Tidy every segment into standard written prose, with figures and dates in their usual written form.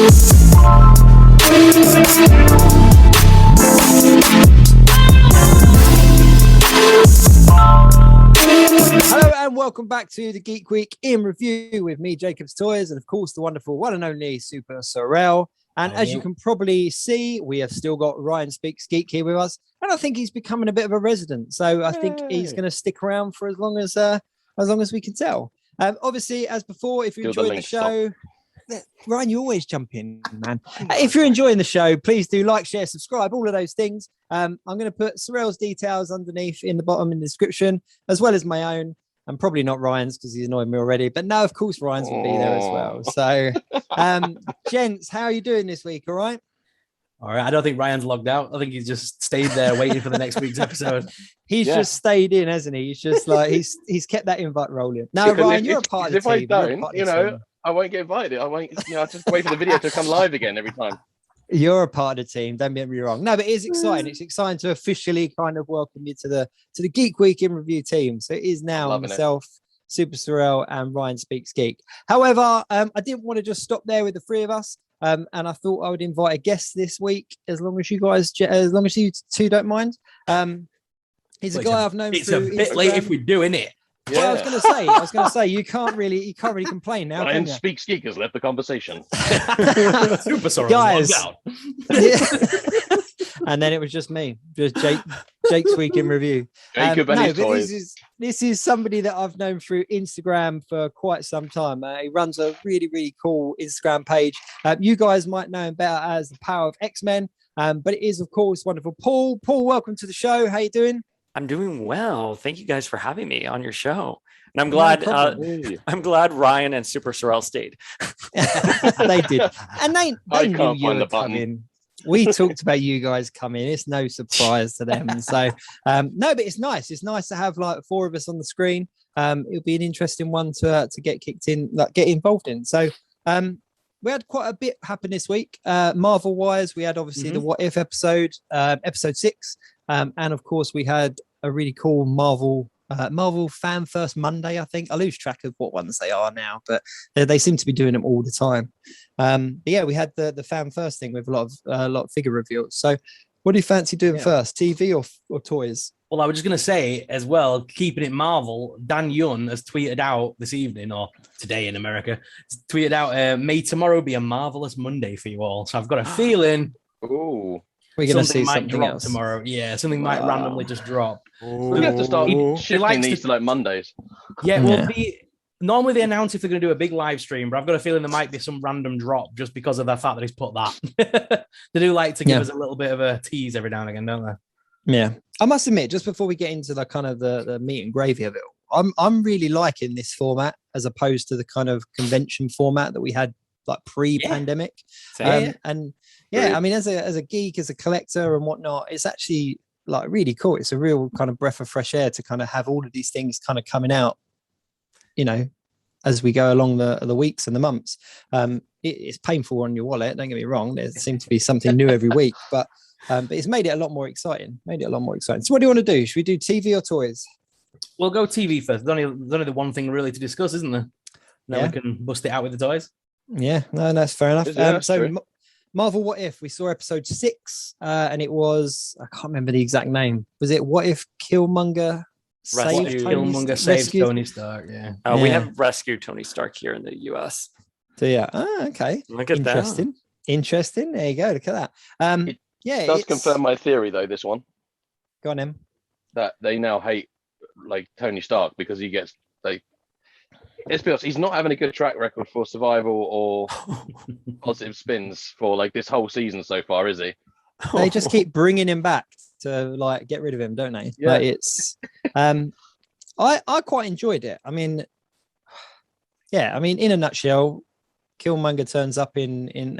Hello and welcome back to the Geek Week in Review with me, Jacob's Toys, and of course the wonderful one and only Super Sorrel. And as you can probably see, we have still got Ryan Speaks Geek here with us, and I think he's becoming a bit of a resident. So I think he's going to stick around for as long as we can tell. Obviously, as before, if you enjoyed the show, Ryan, you always jump in, man. If you're enjoying the show, please do like, share, subscribe, all of those things. I'm going to put Sorrel's details underneath in the bottom in the description, as well as my own. And probably not Ryan's because he's annoyed me already. But no, of course, Ryan's will be there as well. So, gents, how are you doing this week? All right? All right. I don't think Ryan's logged out. I think he's just stayed there waiting for the next week's episode. He's just stayed in, hasn't he? He's just like, he's kept that invite rolling. Now, Ryan, you're a part of the team. If I don't, I won't get invited. I won't, I'll just wait for the video to come live again every time. You're a part of the team. Don't get me wrong. No, but it is exciting. It's exciting to officially kind of welcome you to the Geek Week in Review team. So it is now myself, Super Sorrel, and Ryan Speaks Geek. However, I didn't want to just stop there with the three of us. And I thought I would invite a guest this week, as long as you two don't mind. He's a guy I've known. It's a bit late if we do, innit? Yeah. Well, I was going to say, you can't really complain now. Ryan Speaks Geek has left the conversation. Super sorry, guys. And then it was just me, just Jake's Week in Review. This is somebody that I've known through Instagram for quite some time. He runs a really, really cool Instagram page. You guys might know him better as the Power of XMen, but it is, of course, wonderful. Paul, welcome to the show. How you doing? I'm doing well. Thank you guys for having me on your show. And I'm glad I'm glad Ryan and Super Sorrel stayed. They did. And they knew you were coming. We talked about you guys coming. It's no surprise to them. So no, but it's nice. It's nice to have like four of us on the screen. It'll be an interesting one to get kicked in, like get involved in. So we had quite a bit happen this week. Marvel wise, we had obviously the What If episode, episode 6. And of course, we had a really cool Marvel Fan First Monday. I think I lose track of what ones they are now, but they seem to be doing them all the time. But yeah, we had the Fan First thing with a lot of figure reveals. So, what do you fancy doing first, TV or toys? Well, I was just going to say as well, keeping it Marvel, Dan Yun has tweeted out this evening, or today in America, tweeted out, may tomorrow be a marvelous Monday for you all. So I've got a feeling. Ooh. We're going to see something drop else tomorrow. Yeah, something might randomly just drop. We have to start shifting these to like Mondays. Yeah, well, normally they announce if they're going to do a big live stream, but I've got a feeling there might be some random drop just because of the fact that he's put that. They do like to give us a little bit of a tease every now and again, don't they? Yeah, I must admit, just before we get into the kind of the meat and gravy of it, I'm really liking this format as opposed to the kind of convention format that we had like pre-pandemic. And I mean, as a geek, as a collector and whatnot, it's actually like really cool. It's a real kind of breath of fresh air to kind of have all of these things kind of coming out, you know, as we go along the weeks and the months. It's painful on your wallet, don't get me wrong. There seems to be something new every week, but it's made it a lot more exciting. So what do you want to do? Should we do TV or toys? We'll go TV first. There's only the one thing really to discuss, isn't there? Now we can bust it out with the toys. Yeah, no, that's fair enough. So Marvel What If, we saw episode 6, and it was, I can't remember the exact name. Was it What If Killmonger saved Tony Stark? Yeah. We have rescued Tony Stark here in the US. So yeah, okay. Look at that. Interesting. There you go. Look at that. It does confirm my theory though, this one. Go on, Em. That they now hate like Tony Stark because he gets like, let's be honest, he's not having a good track record for survival or positive spins for like this whole season so far, is he? They just keep bringing him back to like get rid of him, don't they? Yeah. Like it's I quite enjoyed it. I mean, in a nutshell, Killmonger turns up in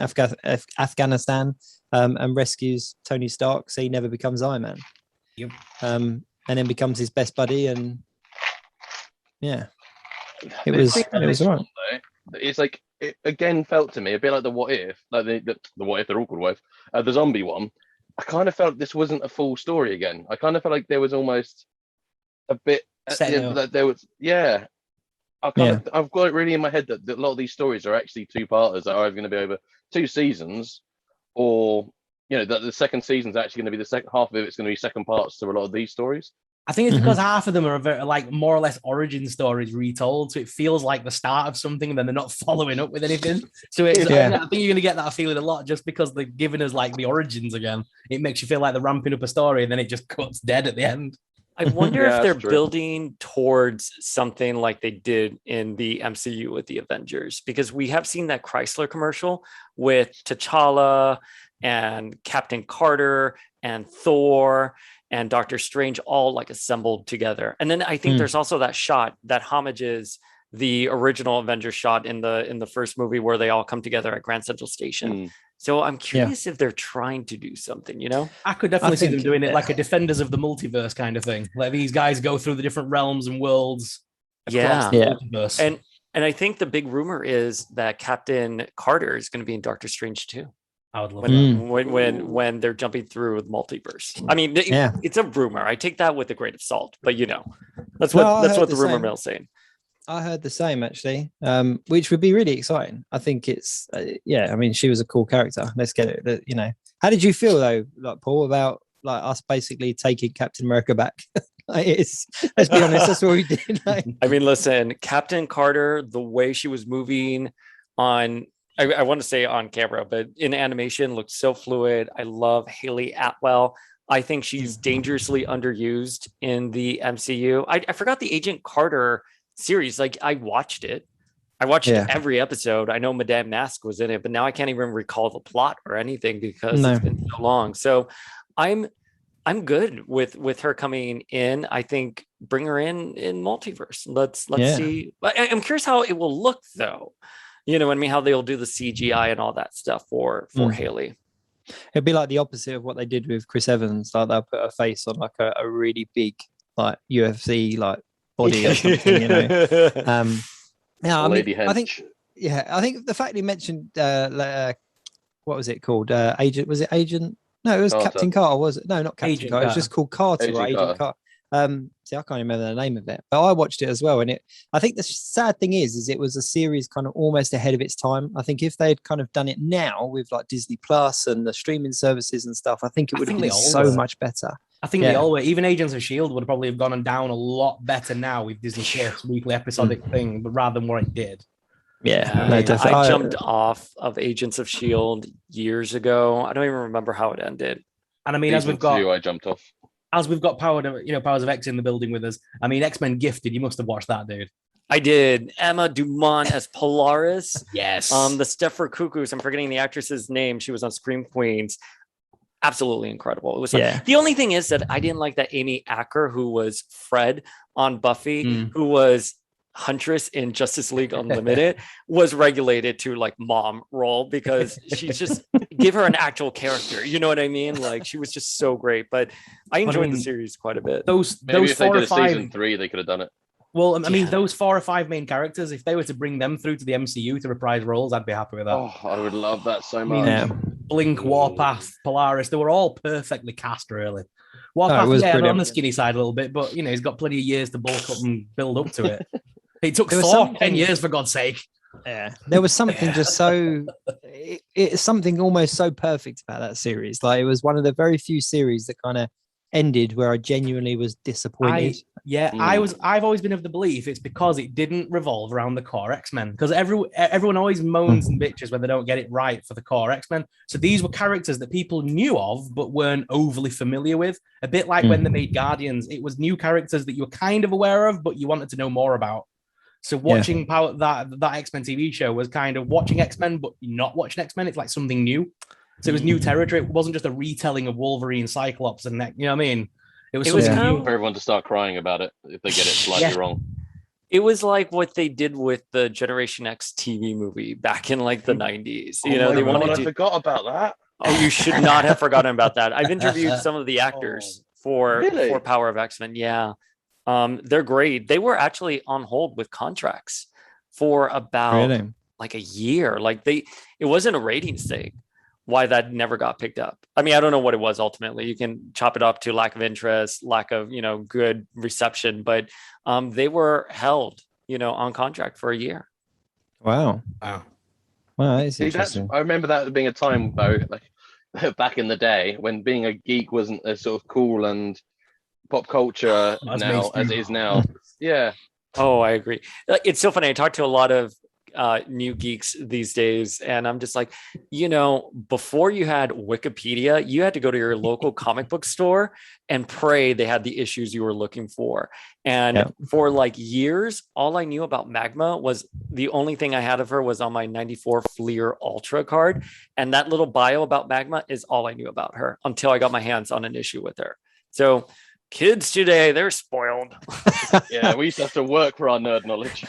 Afghanistan and rescues Tony Stark, so he never becomes Iron Man. Yep. And then becomes his best buddy, and it was all right. It's like it again felt to me a bit like the What If, like the What If, the awkward What If, the zombie one. I kind of felt this wasn't a full story again. I kind of felt like there was almost a bit that there was I've got it really in my head that a lot of these stories are actually two-parters that are either going to be over 2 seasons, or that the second season is actually going to be the second half of it. It's going to be second parts to a lot of these stories. I think it's because half of them are very, like more or less origin stories retold, so it feels like the start of something, and then they're not following up with anything. So I think you're going to get that feeling a lot just because they're giving us like the origins again. It makes you feel like they're ramping up a story, and then it just cuts dead at the end. I wonder if they're building towards something like they did in the MCU with the Avengers, because we have seen that Chrysler commercial with T'Challa and Captain Carter and Thor and Doctor Strange all like assembled together. And then I think there's also that shot that homages the original Avengers shot in the first movie where they all come together at Grand Central Station. So I'm curious if they're trying to do something, I could definitely see them doing it like a Defenders of the Multiverse kind of thing. Like these guys go through the different realms and worlds across the multiverse. And I think the big rumor is that Captain Carter is going to be in Doctor Strange too. I would love that. When they're jumping through with multiverse. I mean, it's a rumor. I take that with a grain of salt, but that's what the rumor mill's saying. I heard the same actually, which would be really exciting. I think it's I mean, she was a cool character. Let's get it. How did you feel though, like Paul, about like us basically taking Captain America back? Let's be honest, that's what we did. I mean, listen, Captain Carter, the way she was moving on, I want to say on camera, but in animation looked so fluid. I love Haley Atwell. I think she's dangerously underused in the MCU. I forgot the Agent Carter series. Like I watched it every episode. I know Madame Mask was in it, but now I can't even recall the plot or anything because it's been so long. So I'm good with her coming in. I think bring her in multiverse. Let's see. I'm curious how it will look though. How they'll do the CGI and all that stuff for Haley. It'd be like the opposite of what they did with Chris Evans. Like they'll put a face on like a really big like UFC like body or something, I think the fact he mentioned what was it called? Agent? Was it Agent? No, it was Captain Carter, was it? No, not Captain Carter. It was just called Carter or Agent Carter. See, I can't remember the name of it, but I watched it as well. And I think the sad thing is it was a series kind of almost ahead of its time. I think if they had kind of done it now with like Disney Plus and the streaming services and stuff, I think it would have been so much better. I think they all were. Even Agents of S.H.I.E.L.D. would have probably have gone down a lot better now with Disney Plus weekly episodic thing, but rather than what it did. Definitely. I jumped off of Agents of S.H.I.E.L.D. years ago. I don't even remember how it ended. And I mean, as we've got, I jumped off. As we've got Powers of X in the building with us. I mean, X-Men Gifted. You must have watched that, dude. I did. Emma Dumont as Polaris. Yes. The Stepford Cuckoos. I'm forgetting the actress's name. She was on Scream Queens. Absolutely incredible. It was the only thing is that I didn't like that Amy Acker, who was Fred on Buffy, who was Huntress in Justice League Unlimited, was regulated to like mom role because she's just give her an actual character. You know what I mean? Like she was just so great. But I enjoyed the series quite a bit. Those if 4 they or did 5 season 3, they could have done it. Well, I mean, those 4 or 5 main characters, if they were to bring them through to the MCU to reprise roles, I'd be happy with that. Oh, I would love that so much. Blink, Warpath, Polaris, they were all perfectly cast, really. Warpath, on the skinny side a little bit, but, he's got plenty of years to bulk up and build up to it. It took Thor 10 years, for God's sake. Yeah, there was something just so... It's something almost so perfect about that series. Like, it was one of the very few series that kind of ended where I genuinely was disappointed. I've always been of the belief it's because it didn't revolve around the core X-Men, because everyone always moans and bitches when they don't get it right for the core X-Men. So these were characters that people knew of but weren't overly familiar with, a bit like when they made Guardians. It was new characters that you were kind of aware of but you wanted to know more about. So watching that X-Men TV show was kind of watching X-Men but not watching X-Men. It's like something new. So it was new territory. It wasn't just a retelling of Wolverine, Cyclops, and you know what I mean? It was kind of for everyone to start crying about it if they get it slightly wrong. It was like what they did with the Generation X TV movie back in like the 90s. I forgot about that. Oh, you should not have forgotten about that. I've interviewed some of the actors for Power of X-Men. Yeah. They're great. They were actually on hold with contracts for about like a year. Like it wasn't a ratings thing. Why that never got picked up. I mean, I don't know what it was ultimately. You can chop it up to lack of interest, lack of, good reception, but they were held on contract for a year. Wow. Well, that is interesting. I remember that being a time though, like back in the day when being a geek wasn't as sort of cool and pop culture now as it is now. Yeah. Oh, I agree. It's so funny. I talk to a lot of new geeks these days, and I'm just like, before you had Wikipedia, you had to go to your local comic book store and pray they had the issues you were looking for. And for like years, all I knew about Magma was the only thing I had of her was on my 94 Fleer Ultra card. And that little bio about Magma is all I knew about her until I got my hands on an issue with her. So kids today, they're spoiled. Yeah, we used to have to work for our nerd knowledge.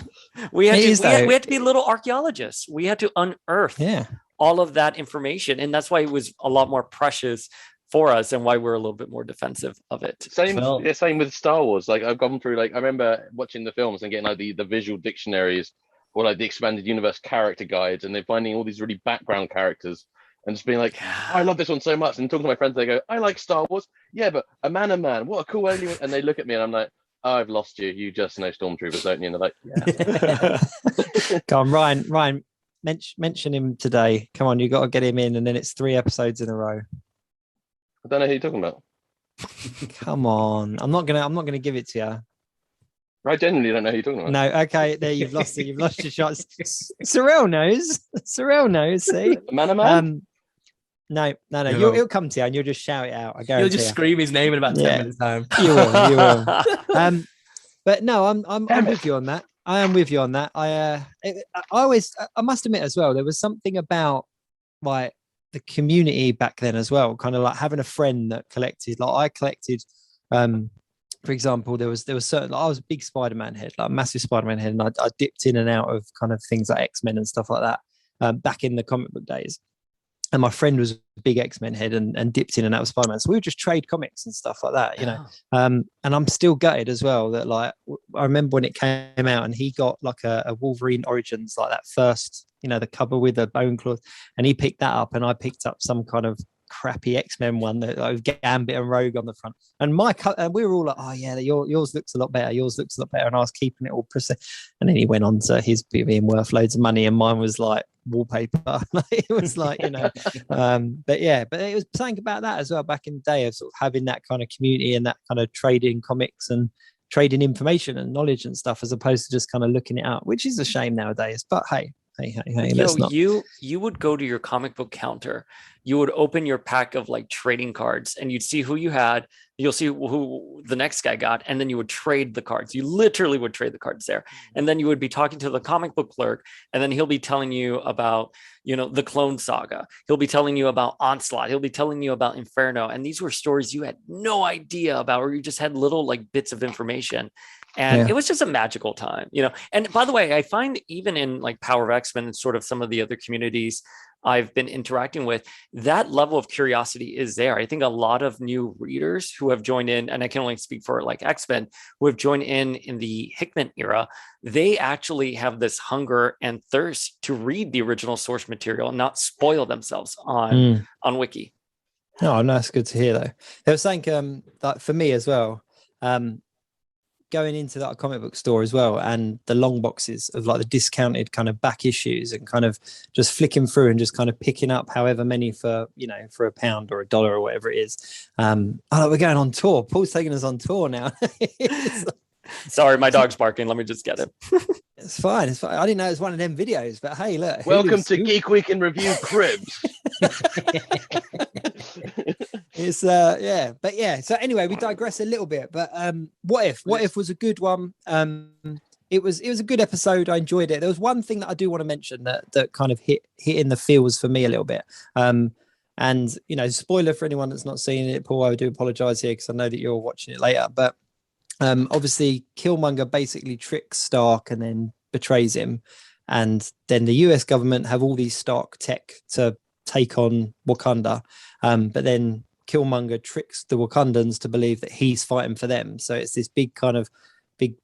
We had to be little archaeologists. We had to unearth all of that information. And that's why it was a lot more precious for us and why we're a little bit more defensive of it. Same with Star Wars. Like I've gone through, like I remember watching the films and getting like the visual dictionaries or like the expanded universe character guides, and then finding all these really background characters. And just being like, I love this one so much. And talking to my friends, they go, I like Star Wars. Yeah, but a man, what a cool alien. And they look at me and I'm like, oh, I've lost you. You just know Stormtroopers, don't you? And they're like, Come on, Ryan, mention him today. Come on, you got to get him in. And then it's 3 episodes in a row. I don't know who you're talking about. Come on. I'm not gonna give it to you. I genuinely don't know who you're talking about. No, okay, there you've lost it. You've lost your shots. Sorrel knows. See? Man. No. He'll come to you and you'll just shout it out. I guarantee. You'll just scream his name in about 10 minutes time. You will. But no, I'm with you on that. I am with you on that. I must admit as well, there was something about like the community back then as well, kind of like having a friend that collected. Like I collected, for example, there was certain. Like I was a big Spider-Man head, like a massive Spider-Man head, and I dipped in and out of kind of things like X-Men and stuff like that back in the comic book days. And my friend was a big X-Men head and dipped in and out of Spider-Man. So we would just trade comics and stuff like that, And I'm still gutted as well that like I remember when it came out and he got like a Wolverine Origins, like that first, the cover with the bone cloth, and he picked that up and I picked up some kind of crappy X-Men one that like, Gambit and Rogue on the front. And we were all like, oh yeah, yours looks a lot better. Yours looks a lot better. And I was keeping it all precise. And then he went on to his being worth loads of money, and mine was like wallpaper. It was like, but it was something about that as well back in the day of sort of having that kind of community and that kind of trading comics and trading information and knowledge and stuff, as opposed to just kind of looking it up, which is a shame nowadays. But hey, you would go to your comic book counter, you would open your pack of like trading cards and you'd see who you had, you'll see who the next guy got, and then you would trade the cards. You literally would trade the cards there. And then you would be talking to the comic book clerk, and then he'll be telling you about, the Clone Saga. He'll be telling you about Onslaught. He'll be telling you about Inferno. And these were stories you had no idea about, or you just had little like bits of information. And it was just a magical time, And by the way, I find even in like Power of X-Men and sort of some of the other communities I've been interacting with, that level of curiosity is there. I think a lot of new readers who have joined in, and I can only speak for like X-Men, who have joined in the Hickman era, they actually have this hunger and thirst to read the original source material and not spoil themselves on Wiki. Oh, no, that's good to hear though. There was something that for me as well, going into that comic book store as well, and the long boxes of like the discounted kind of back issues, and kind of just flicking through and just kind of picking up however many for for £1 or $1 or whatever it is. We're going on tour. Paul's taking us on tour now. Sorry, my dog's barking. Let me just get it. It's fine. I didn't know it was one of them videos, but hey, look. Welcome to Geek Week in Review Cribs. It's so anyway, we digress a little bit, but what if was a good one. It was a good episode. I enjoyed it. There was one thing that I do want to mention that kind of hit in the feels for me a little bit, and spoiler for anyone that's not seen it, Paul, I do apologize here because I know that you're watching it later, but obviously Killmonger basically tricks Stark and then betrays him, and then the US government have all these Stark tech to take on Wakanda, but then Killmonger tricks the Wakandans to believe that he's fighting for them. So it's this big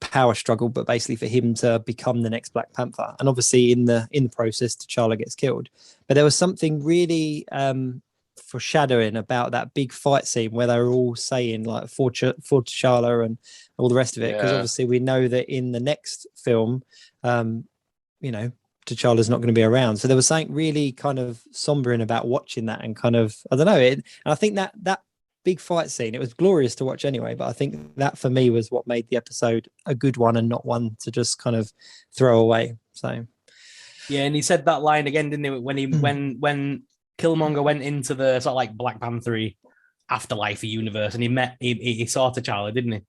power struggle, but basically for him to become the next Black Panther. And obviously in the process, T'Challa gets killed. But there was something really foreshadowing about that big fight scene where they were all saying like for T'Challa and all the rest of it, because obviously we know that in the next film, you know, T'Challa's not going to be around. So there was something really kind of sombering about watching that, and kind of, I don't know, and I think that big fight scene, it was glorious to watch anyway, but I think that for me was what made the episode a good one and not one to just kind of throw away. So yeah, and he said that line again, didn't he, when Killmonger went into the sort of like Black Panther afterlife universe, and he saw T'Challa, didn't he?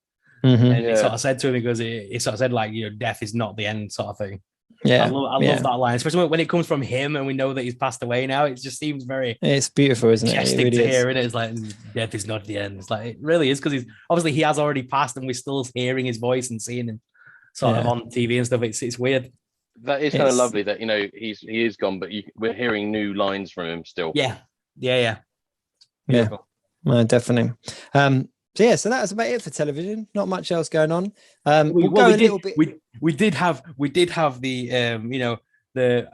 And he sort of said to him, he sort of said like, you know, death is not the end, sort of thing. Yeah, I love that line, especially when it comes from him, and we know that he's passed away now. It just seems very, it's beautiful, isn't it? Majestic really to hear, and it's like death is not the end. It's like, it really is, because he has already passed, and we're still hearing his voice and seeing him sort of on TV and stuff. It's weird. That is kind of lovely that, you know, he is gone, but we're hearing new lines from him still. Yeah. No, definitely. So that was about it for television. Not much else going on. We did have the you know,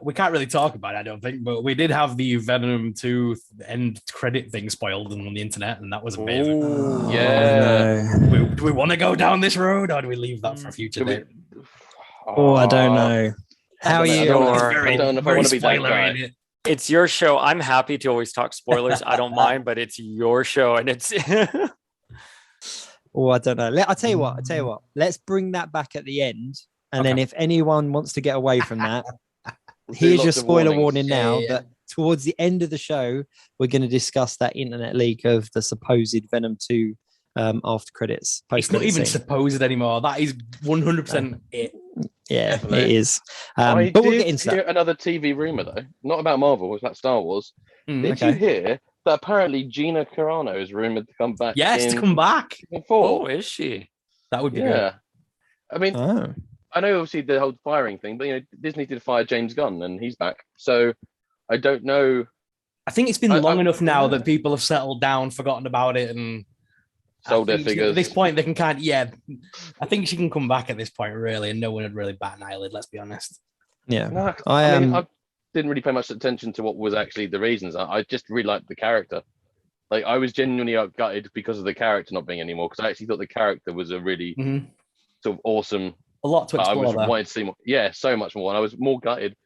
we can't really talk about it, I don't think, but we did have the Venom 2 end credit thing spoiled on the internet, and that was amazing. Ooh, yeah. Do we want to go down this road, or do we leave that for a future day? I don't know. How are you? I don't know if I want to be that guy. It's your show. I'm happy to always talk spoilers. I don't mind, but it's your show, and it's. I don't know. I'll tell you what. Let's bring that back at the end, and then if anyone wants to get away from that, here's your spoiler warning now. That towards the end of the show, we're going to discuss that internet leak of the supposed Venom 2 after credits. It's not even supposed anymore. That is 100% it. Yeah, definitely. It is. But we'll get into that. Another TV rumor though, not about Marvel, it was about Star Wars. Did you hear that apparently Gina Carano is rumored to come back? Yes, to come back. Oh, is she? That would be good. I mean, I know obviously the whole firing thing, but you know, Disney did fire James Gunn, and he's back. So I don't know. I think it's been long enough now that people have settled down, forgotten about it, and sold their figures. At this point, they can I think she can come back at this point, really, and no one would really bat an eyelid, let's be honest. Yeah. No, I didn't really pay much attention to what was actually the reasons. I just really liked the character. Like, I was genuinely gutted because of the character not being anymore, because I actually thought the character was a really sort of awesome. A lot to explore. I wanted to see more. Yeah, so much more. And I was more gutted.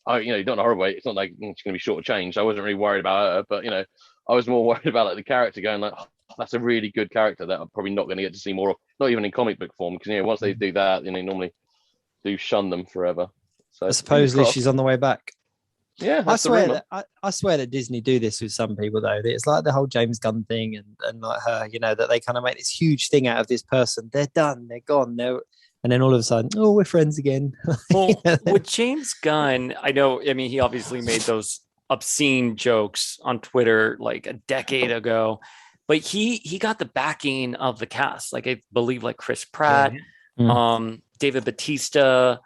You don't know her way. It's not like she's going to be shortchanged. I wasn't really worried about her, but you know, I was more worried about like the character going like, that's a really good character that I'm probably not going to get to see more of, not even in comic book form, because you know, once they do that, you know, normally do shun them forever. So supposedly she's on the way back. Yeah, I swear that Disney do this with some people though. It's like the whole James Gunn thing and like her, you know, that they kind of make this huge thing out of this person. They're done, they're gone, and then all of a sudden, we're friends again. Well, with James Gunn, I mean, he obviously made those obscene jokes on Twitter like a decade ago, but he got the backing of the cast. Like, I believe like Chris Pratt, David Bautista,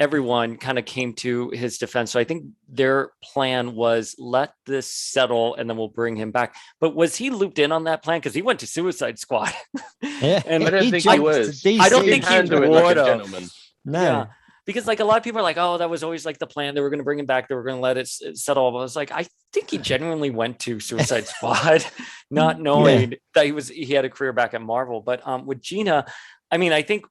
everyone kind of came to his defense. So I think their plan was, let this settle and then we'll bring him back. But was he looped in on that plan? Because he went to Suicide Squad. Yeah, and I don't think he was. I don't think he would like a gentleman. No. Yeah. Because like a lot of people are like, oh, that was always like the plan. They were going to bring him back. They were going to let it settle. But I was like, I think he genuinely went to Suicide Squad, not knowing that he had a career back at Marvel. But with Gina, I mean, I think,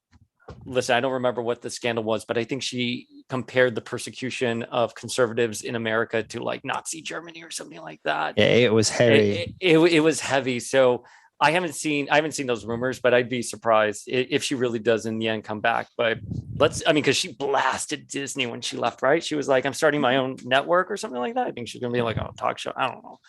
listen, I don't remember what the scandal was, but I think she compared the persecution of conservatives in America to like Nazi Germany or something like that. Yeah, it was heavy. It was heavy. So I haven't seen those rumors, but I'd be surprised if she really does in the end come back. But because she blasted Disney when she left, right? She was like, I'm starting my own network or something like that. I think she's going to be like, talk show. I don't know.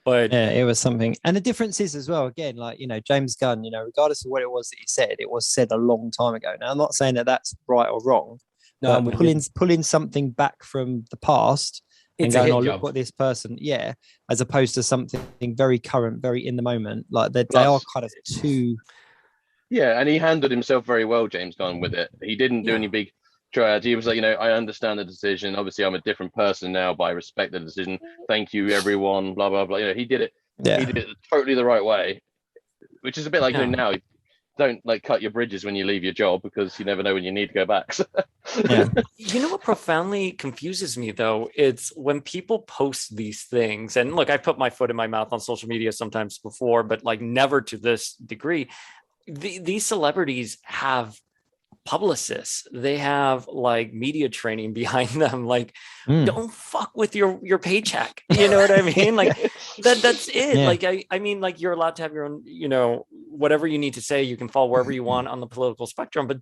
But yeah, it was something. And the difference is as well, again, like, you know, James Gunn, you know, regardless of what it was that he said, it was said a long time ago. Now, I'm not saying that that's right or wrong. No, but pulling something back from the past and going, look what this person, as opposed to something very current, very in the moment. Like they are kind of two. Yeah, and he handled himself very well, James Gunn, with it. He didn't do any big triads. He was like, you know, I understand the decision. Obviously, I'm a different person now, but I respect the decision. Thank you, everyone. Blah blah blah. You know, he did it. Yeah. He did it totally the right way, which is a bit like you know, now don't like cut your bridges when you leave your job, because you never know when you need to go back. Yeah. You know what profoundly confuses me though? It's when people post these things, and look, I put my foot in my mouth on social media sometimes before, but like never to this degree. These celebrities have publicists, they have like media training behind them. Like, don't fuck with your paycheck. You know what I mean? Like that's it. Yeah. Like I mean, like you're allowed to have your own, you know, whatever you need to say. You can fall wherever you want on the political spectrum. But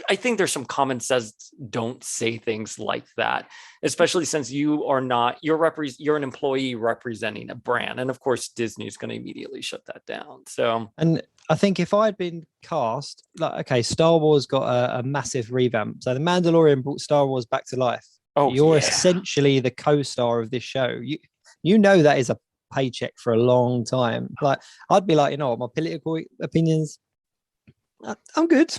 I think there's some common sense. Don't say things like that, especially since you are not, you're an employee representing a brand. And of course, Disney's going to immediately shut that down. So, and I think if I'd been cast, like, okay, Star Wars got a massive revamp. So The Mandalorian brought Star Wars back to life. Oh, you're essentially the co-star of this show. You know that is a paycheck for a long time. Like, I'd be like, you know what, my political opinions, I'm good.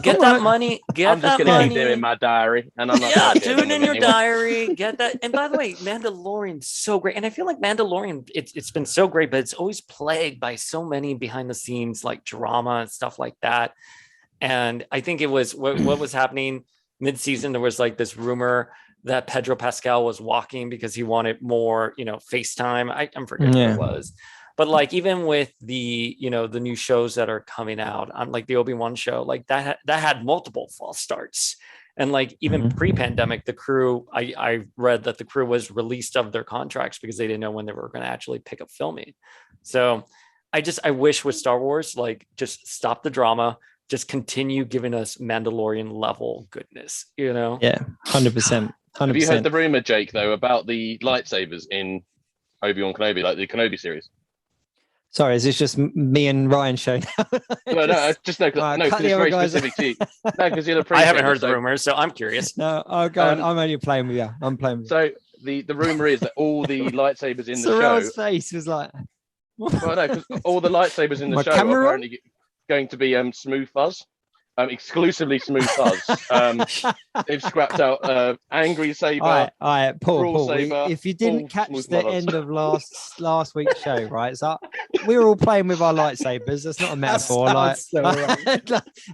Get that money. I'm just going to keep them in my diary, and I'm not. Do it in your diary. Get that. And by the way, Mandalorian's so great, and I feel like Mandalorian, it's been so great, but it's always plagued by so many behind the scenes like drama and stuff like that. And I think it was what was happening mid-season. There was like this rumor that Pedro Pascal was walking because he wanted more, you know, FaceTime. I'm forgetting what it was. But like, even with the, you know, the new shows that are coming out, on like the Obi-Wan show, like that had multiple false starts. And like even pre-pandemic, the crew, I read that the crew was released of their contracts because they didn't know when they were going to actually pick up filming. So I wish with Star Wars, like, just stop the drama, just continue giving us Mandalorian level goodness, you know? Yeah, 100%. Have you heard the rumor, Jake, though, about the lightsabers in Obi-Wan Kenobi, like the Kenobi series? Sorry, is this just me and Ryan showing? No, just no, because it's very specific to you. No, because you'll appreciate. I haven't heard the rumors, so I'm curious. No, oh god, I'm only playing with you. I'm playing with you. So the rumor is that all the lightsabers in the Surreal's show. face was like. Well, no, because all the lightsabers in the show are apparently going to be smooth fuzz. Exclusively smooth fuzz. They've scrapped out angry saber. All right, Paul. Saber, if you didn't catch the end of last week's show, right? So we were all playing with our lightsabers. That's not a metaphor. I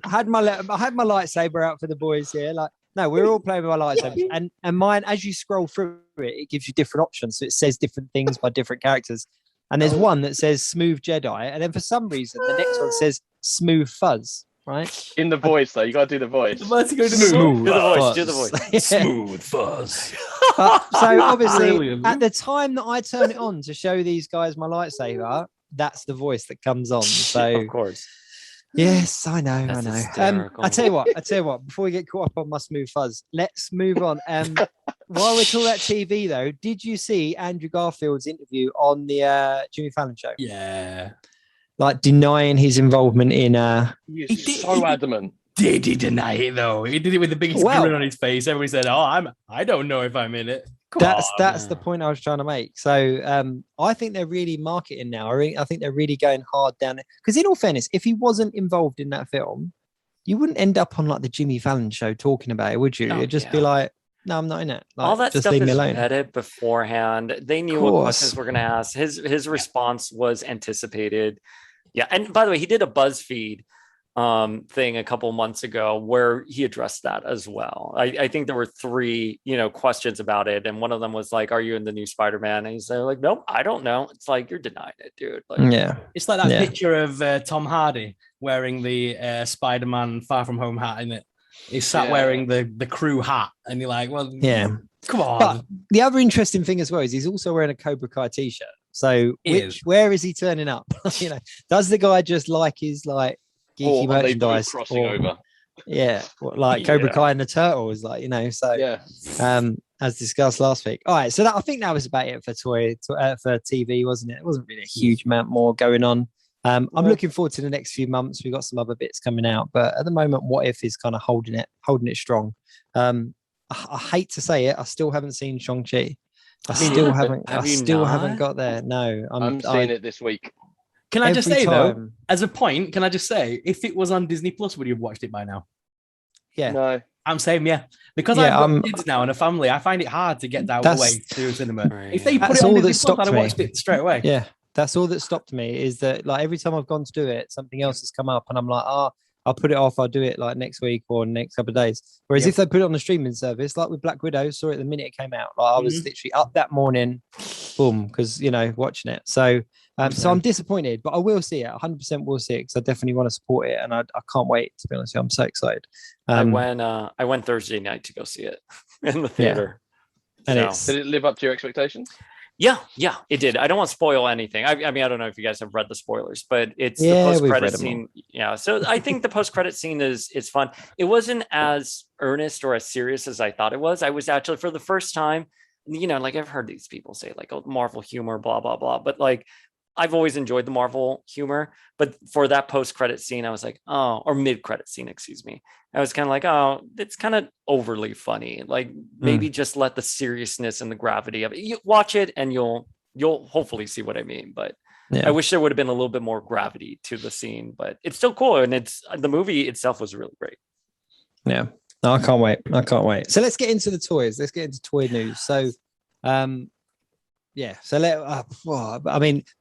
had my lightsaber out for the boys here. Like, no, we're all playing with our lightsabers, and mine. As you scroll through it gives you different options. So it says different things by different characters. And there's one that says Smooth Jedi, and then for some reason the next one says Smooth Fuzz. Right, in the voice though, you gotta do the voice. Smooth fuzz. Do the voice. Smooth fuzz. So obviously, at the time that I turn it on to show these guys my lightsaber, that's the voice that comes on. So of course, yes, I know. I tell you what. Before we get caught up on my smooth fuzz, let's move on. While we're talking about TV, though, did you see Andrew Garfield's interview on the Jimmy Fallon show? Yeah. Like denying his involvement in He's so adamant. Did he deny it though? He did it with the biggest grin on his face. Everybody said, I don't know if I'm in it. That's the point I was trying to make. So I think they're really marketing now. I think they're really going hard down it. Because in all fairness, if he wasn't involved in that film, you wouldn't end up on like the Jimmy Fallon show talking about it, would you? It'd just be like, no, I'm not in it. Like, all that just stuff leave is me alone. vetted beforehand. They knew what questions were going to ask. His response was anticipated. Yeah, and by the way, he did a BuzzFeed thing a couple months ago where he addressed that as well. I think there were 3, questions about it, and one of them was like, "Are you in the new Spider-Man?" And he's like, "Nope, I don't know." It's like, you're denying it, dude. Like, yeah, it's like that picture of Tom Hardy wearing the Spider-Man Far From Home hat in it. He's sat wearing the crew hat, and you're like, well, yeah, come on. But the other interesting thing as well is he's also wearing a Cobra Kai t-shirt. So where is he turning up? Does the guy just like his like geeky merchandise crossing over? Yeah, like Cobra Kai and the Turtles, So as discussed last week. All right, so I think that was about it for TV, wasn't it? It wasn't really a huge amount more going on. I'm looking forward to the next few months. We've got some other bits coming out, but at the moment, What If is kind of holding it strong. I hate to say it, I still haven't seen Shang-Chi. I still haven't got there. No, I'm seeing it this week. Can I just say though, as a point, if it was on Disney Plus, would you have watched it by now? Yeah. No. I'm saying because I've got kids now and a family. I find it hard to get out of the way to a cinema. Right, if they put it on Disney Plus, I'd have watched it straight away. Yeah. That's all that stopped me, is that like every time I've gone to do it, something else has come up and I'm like, I'll put it off. I'll do it like next week or next couple of days. Whereas if they put it on the streaming service, like with Black Widow, saw it the minute it came out. Like I was literally up that morning, boom, because, you know, watching it. So so I'm disappointed, but I will see it. 100% will see it because I definitely want to support it. And I can't wait, to be honest with you. I'm so excited. I went Thursday night to go see it in the theater. And did it live up to your expectations? Yeah, it did. I don't want to spoil anything. I mean, I don't know if you guys have read the spoilers, but it's the post-credit scene. Yeah, so I think the post-credit scene is fun. It wasn't as earnest or as serious as I thought it was. I was actually, for the first time, you know, like I've heard these people say like, oh, Marvel humor, blah, blah, blah. But like, I've always enjoyed the Marvel humor, but for that post-credit scene, I was like, oh, or mid-credit scene, excuse me. I was kind of like, oh, it's kind of overly funny. Like maybe just let the seriousness and the gravity of it. You watch it and you'll hopefully see what I mean. But I wish there would have been a little bit more gravity to the scene, but it's still cool. And the movie itself was really great. Yeah, no, I can't wait. So let's get into the toys. Let's get into toy news. So, I mean,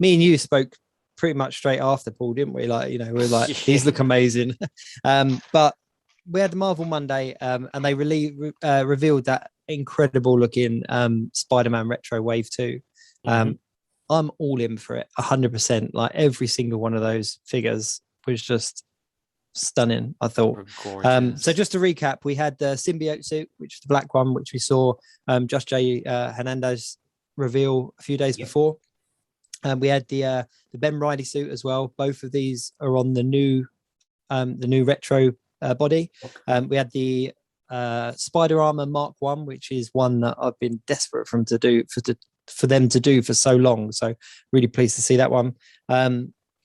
me and you spoke pretty much straight after, Paul, didn't we? Like, you know, we're like, these look amazing. But we had the Marvel Monday, and they revealed that incredible looking Spider-Man Retro Wave 2. I'm all in for it, 100%. Like every single one of those figures was just stunning, I thought. So just to recap, we had the symbiote suit, which is the black one, which we saw Just J Hernandez reveal a few days before. We had the Ben Reilly suit as well. Both of these are on the new retro body. We had the Spider Armor Mark 1, which is one that I've been desperate for them to do for so long. So really pleased to see that one.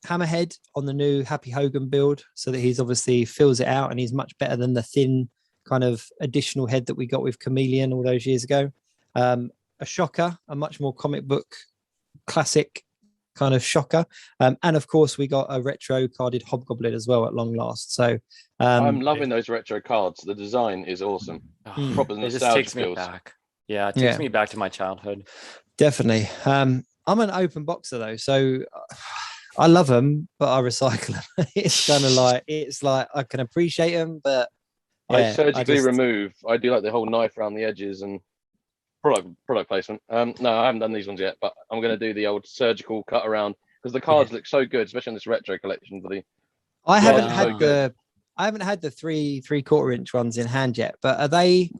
Hammerhead on the new Happy Hogan build, so that he's obviously fills it out and he's much better than the thin kind of additional head that we got with Chameleon all those years ago. A Shocker, a much more comic book classic kind of Shocker. And of course we got a retro carded Hobgoblin as well at long last. So I'm loving those retro cards. The design is awesome. Proper nostalgia. It just takes me back. Yeah, it takes me back to my childhood. Definitely. I'm an open boxer though, so I love them, but I recycle them. It's kind of like, it's like I can appreciate them, but I surgically remove. I do like the whole knife around the edges and product placement. No, I haven't done these ones yet, but I'm going to do the old surgical cut around because the cards look so good, especially on this retro collection. I haven't had the 3/4 inch ones in hand yet, but are they?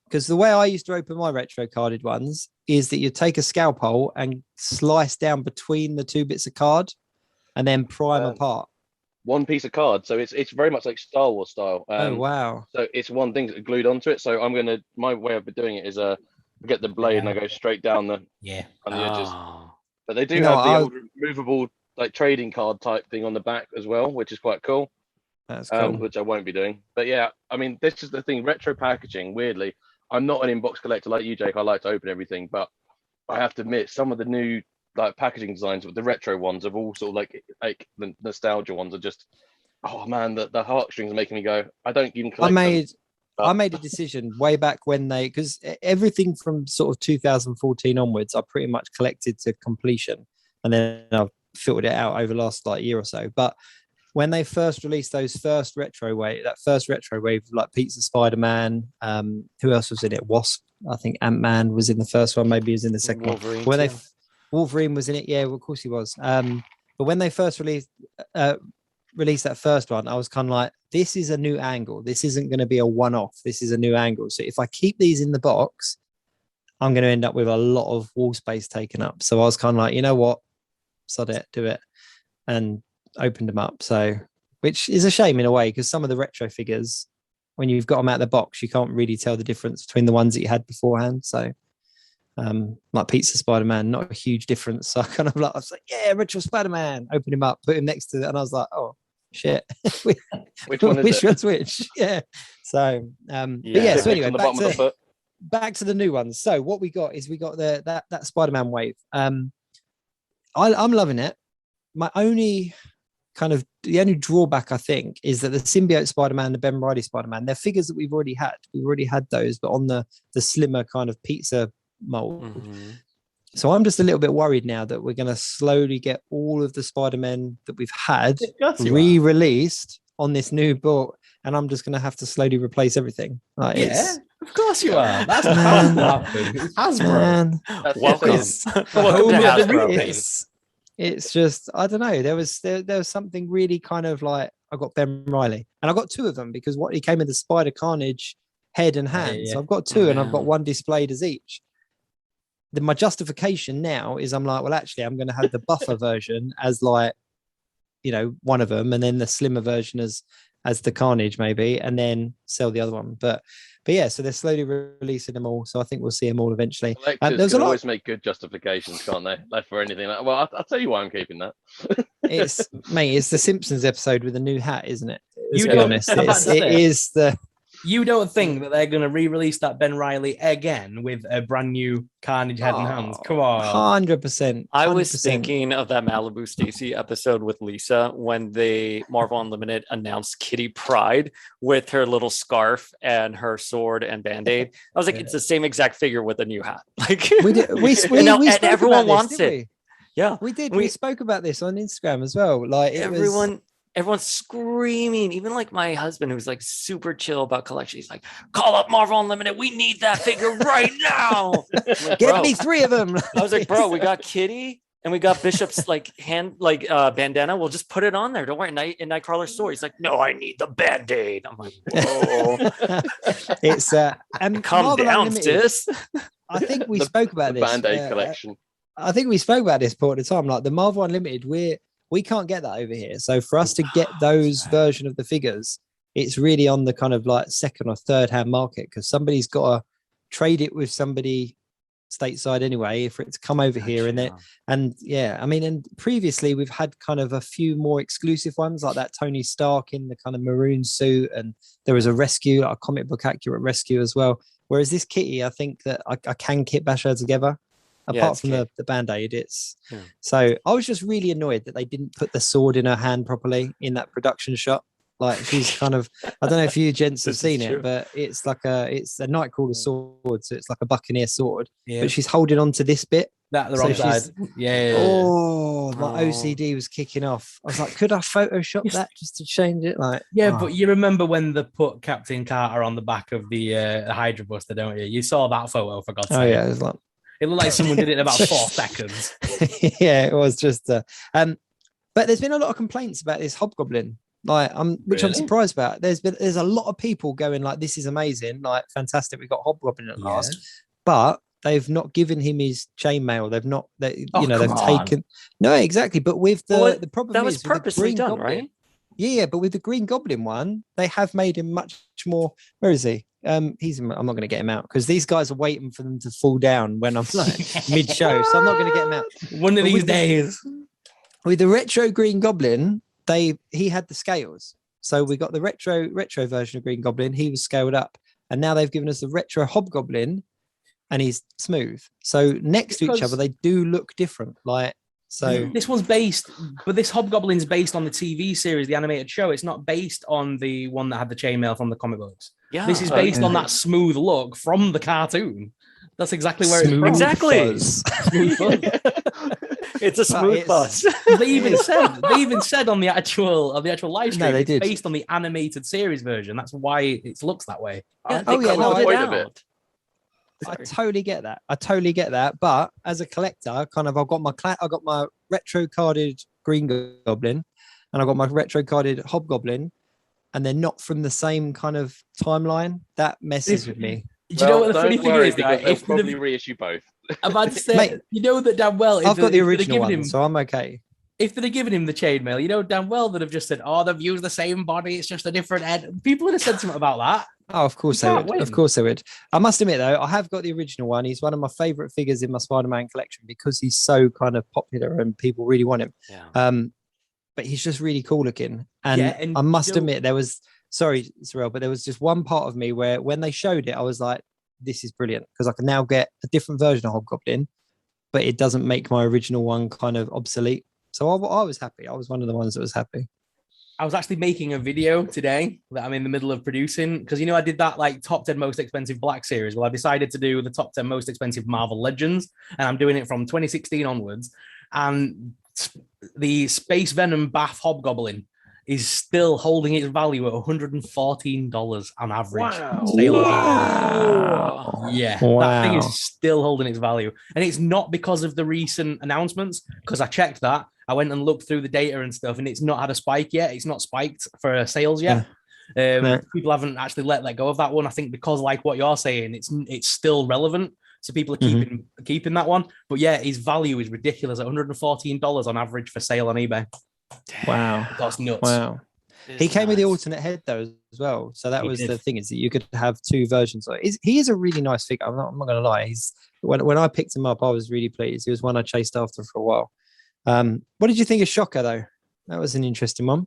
Because the way I used to open my retro carded ones is that you take a scalpel and slice down between the two bits of card, and then prime apart. One piece of card, so it's very much like Star Wars style. Oh wow! So it's one thing glued onto it. So my way of doing it is get the blade and I go straight down on the edges. But they do have the old removable like trading card type thing on the back as well, which is quite cool. That's cool. Which I won't be doing. But yeah, I mean, this is the thing. Retro packaging. Weirdly, I'm not an inbox collector like you, Jake. I like to open everything, but I have to admit, some of the new like packaging designs with the retro ones of all sort of like the nostalgia ones are just, oh man, the heartstrings are making me go. I don't even collect them. I made a decision way back when because everything from sort of 2014 onwards, I pretty much collected to completion, and then I've filtered it out over the last like year or so. But when they first released that first retro wave, like Pizza Spider-Man, who else was in it? Wasp, I think Ant-Man was in the first one, maybe he was in the second Wolverine one. Wolverine was in it, yeah, well, of course he was. But when they first released that first one, I was kind of like, this is a new angle. This isn't going to be a one-off. This is a new angle. So if I keep these in the box, I'm going to end up with a lot of wall space taken up. So I was kind of like, you know what? Sod it, do it. And opened them up. So, which is a shame in a way, because some of the retro figures, when you've got them out of the box, you can't really tell the difference between the ones that you had beforehand. So, like Pizza Spider-Man, not a huge difference. So I was like, yeah, retro Spider-Man. Open him up, put him next to it, and I was like, oh shit, which one is which one's which? Yeah. So, but yeah. So anyway, back to the new ones. So what we got is that Spider-Man wave. I'm loving it. My only the only drawback I think is that the symbiote Spider-Man, the Ben Reilly Spider-Man, they're figures that we've already had. We've already had those, but on the slimmer kind of pizza mold. So I'm just a little bit worried now that we're going to slowly get all of the Spider-Men that we've had re-released on this new book, and I'm just going to have to slowly replace everything. Like, yeah, of course you are. That's man. It's Hasbro. Welcome. Welcome to Hasbro. It's just, I don't know. There was something really kind of like, I got Ben Reilly, and I got two of them because he came in the Spider Carnage head and hands. Yeah. So I've got two, and I've got one displayed as each. My justification now is I'm like, well, actually, I'm going to have the buffer version as like, one of them, and then the slimmer version as the Carnage maybe, and then sell the other one. But yeah, so they're slowly releasing them all. So I think we'll see them all eventually. Collectors can always make good justifications, can't they? Like for anything like. Well, I'll tell you why I'm keeping that. It's the Simpsons episode with a new hat, isn't it? Let's be honest. It is the. You don't think that they're going to re-release that Ben Reilly again with a brand new Carnage head and hands? Come on. 100%. I was thinking of that Malibu Stacy episode with Lisa when the Marvel Unlimited announced Kitty Pryde with her little scarf and her sword and Band-Aid. I was like, it's the same exact figure with a new hat. Like we did, and everyone wants it. Yeah. We did. We spoke about this on Instagram as well. Like everyone's screaming. Even like my husband, who's like super chill about collection, he's like, "Call up Marvel Unlimited. We need that figure right now. Like, get me 3 of them." I was like, "Bro, we got Kitty and we got Bishop's bandana. We'll just put it on there. Don't worry." In Nightcrawler's store, he's like, "No, I need the Band-Aid." I'm like, "Whoa." It's and calm Marvel down, Unlimited, sis. I think we spoke about this Band-Aid collection. I think we spoke about this part at the time. Like the Marvel Unlimited, we can't get that over here. So for us to get those version of the figures, it's really on the kind of like second or third hand market, because somebody's got to trade it with somebody stateside anyway for it to come over here. And previously we've had kind of a few more exclusive ones like that Tony Stark in the kind of maroon suit, and there was a comic book accurate rescue as well. Whereas this kitty, I think that I can kit bash her together. Apart from the Band-Aid, so I was just really annoyed that they didn't put the sword in her hand properly in that production shot. Like she's kind of, I don't know if you gents have seen it, but it's a Nightcrawler sword, so it's like a Buccaneer sword, but she's holding on to this bit. The wrong side. Yeah. Oh, my OCD was kicking off. I was like, could I Photoshop that just to change it? Like, but you remember when they put Captain Carter on the back of the Hydra Buster, don't you? You saw that photo, for God's sake. Oh yeah, it was like. It looked like someone did it in about 4 seconds. Yeah, it was just. But there's been a lot of complaints about this Hobgoblin, which I'm surprised about. There's a lot of people going like, "This is amazing, like fantastic. We got Hobgoblin at last," but they've not given him his chainmail. They've not. They've taken. No, exactly. But with the problem that was purposely done, Goblin, right? Yeah, but with the Green Goblin one, they have made him much more. Where is he? I'm not going to get him out because these guys are waiting for them to fall down when I'm like mid-show, so I'm not going to get him out. One of these days. With the retro Green Goblin, he had the scales, so we got the retro version of Green Goblin. He was scaled up, and now they've given us the retro Hobgoblin, and he's smooth. So next to each other, they do look different. Like. So this Hobgoblin's based on the TV series, the animated show. It's not based on the one that had the chainmail from the comic books. Yeah, this is based on that smooth look from the cartoon. That's exactly where it's from. Exactly. Smooth fuzz. It's a smooth buzz. They even said on the actual live stream, it's based on the animated series version. That's why it looks that way. Yeah, I totally get that. But as a collector, I got my retro carded Green Goblin, and I got my retro carded Hobgoblin, and they're not from the same kind of timeline. That messes with me. Do you know what the funny thing is? They'll probably reissue both. I'm about to say, mate, you know that damn well. I've got the original one, so I'm okay. If they'd have given him the chainmail, you know damn well they'd have just said, "Oh, they've used the same body. It's just a different head." People would have said something about that. Oh, of course they would. Of course they would. I must admit, though, I have got the original one. He's one of my favorite figures in my Spider-Man collection because he's so kind of popular and people really want him. Yeah. But he's just really cool looking. And I must admit, sorry, Sorrel, but there was just one part of me where when they showed it, I was like, this is brilliant because I can now get a different version of Hobgoblin, but it doesn't make my original one kind of obsolete. So I was happy. I was one of the ones that was happy. I was actually making a video today that I'm in the middle of producing because I did that like top 10 most expensive Black series. Well, I decided to do the top 10 most expensive Marvel Legends, and I'm doing it from 2016 onwards. And the Space Venom Bath Hobgoblin is still holding its value at $114 on average. Wow. Yeah, wow. That thing is still holding its value. And it's not because of the recent announcements, because I checked that. I went and looked through the data and stuff, and it's not had a spike yet. It's not spiked for sales yet. People haven't actually let go of that one. I think because, like what you're saying, it's still relevant. So people are keeping that one. But yeah, his value is ridiculous at $114 on average for sale on eBay. Wow. That's nuts. Wow. He came with the alternate head though as well. So that was the thing, is that you could have two versions. He is a really nice figure. I'm not going to lie. When I picked him up, I was really pleased. He was one I chased after for a while. What did you think of Shocker though? That was an interesting one.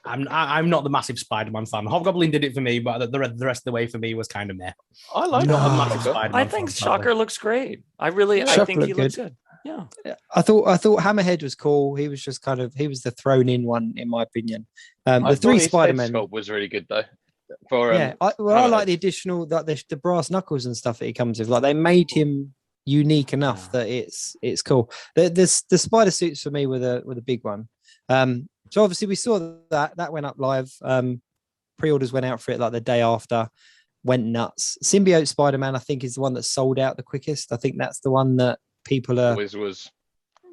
I'm not the massive Spider-Man fan. Hobgoblin did it for me, but the rest of the way for me was kind of meh. I like I think Shocker looks great. I think he looks good. Yeah. I thought Hammerhead was cool. He was just he was the thrown in one in my opinion. The three Spider-Men was really good though. I like the additional the brass knuckles and stuff that he comes with. Like they made him unique enough that it's cool. The spider suits for me were the big one. So obviously we saw that went up live. Pre-orders went out for it like the day after, went nuts. Symbiote Spider-Man I think is the one that sold out the quickest. I think that's the one that people are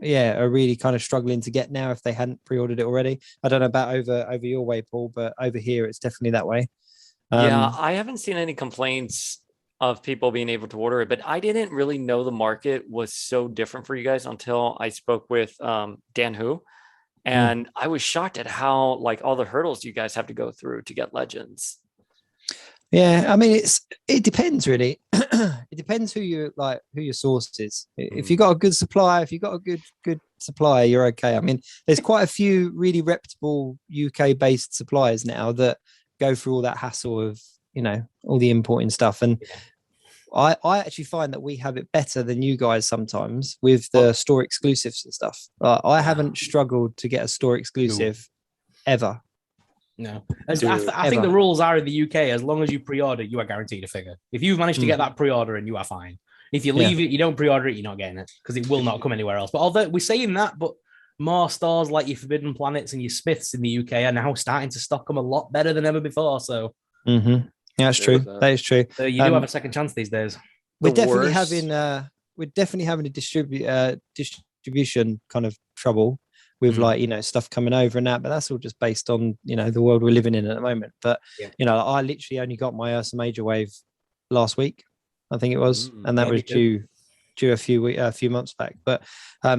really kind of struggling to get now if they hadn't pre-ordered it already. I don't know about over your way, Paul, but over here it's definitely that way. I haven't seen any complaints of people being able to order it, but I didn't really know the market was so different for you guys until I spoke with Dan Hu. And I was shocked at how like all the hurdles you guys have to go through to get Legends. Yeah, I mean it depends really. It depends who your source is. If you got a good supplier, if you got a good supplier, you're okay. I mean, there's quite a few really reputable UK based suppliers now that go through all that hassle of all the importing stuff. And I actually find that we have it better than you guys sometimes with the store exclusives and stuff. I haven't struggled to get a store exclusive ever. No, I think the rules are in the UK, as long as you pre-order, you are guaranteed a figure. If you've managed to get that pre-order, and you are fine. If you leave it, you don't pre-order it, you're not getting it because it will not come anywhere else. But although we're saying that, but more stores like your Forbidden Planets and your Smiths in the UK are now starting to stock them a lot better than ever before. So. Yeah, that's true. That is true. So you do have a second chance these days. We're definitely having a distribution kind of trouble with stuff coming over and that, but that's all just based on the world we're living in at the moment. But I literally only got my Ursa Major wave last week, I think it was, and that was due a few months back. But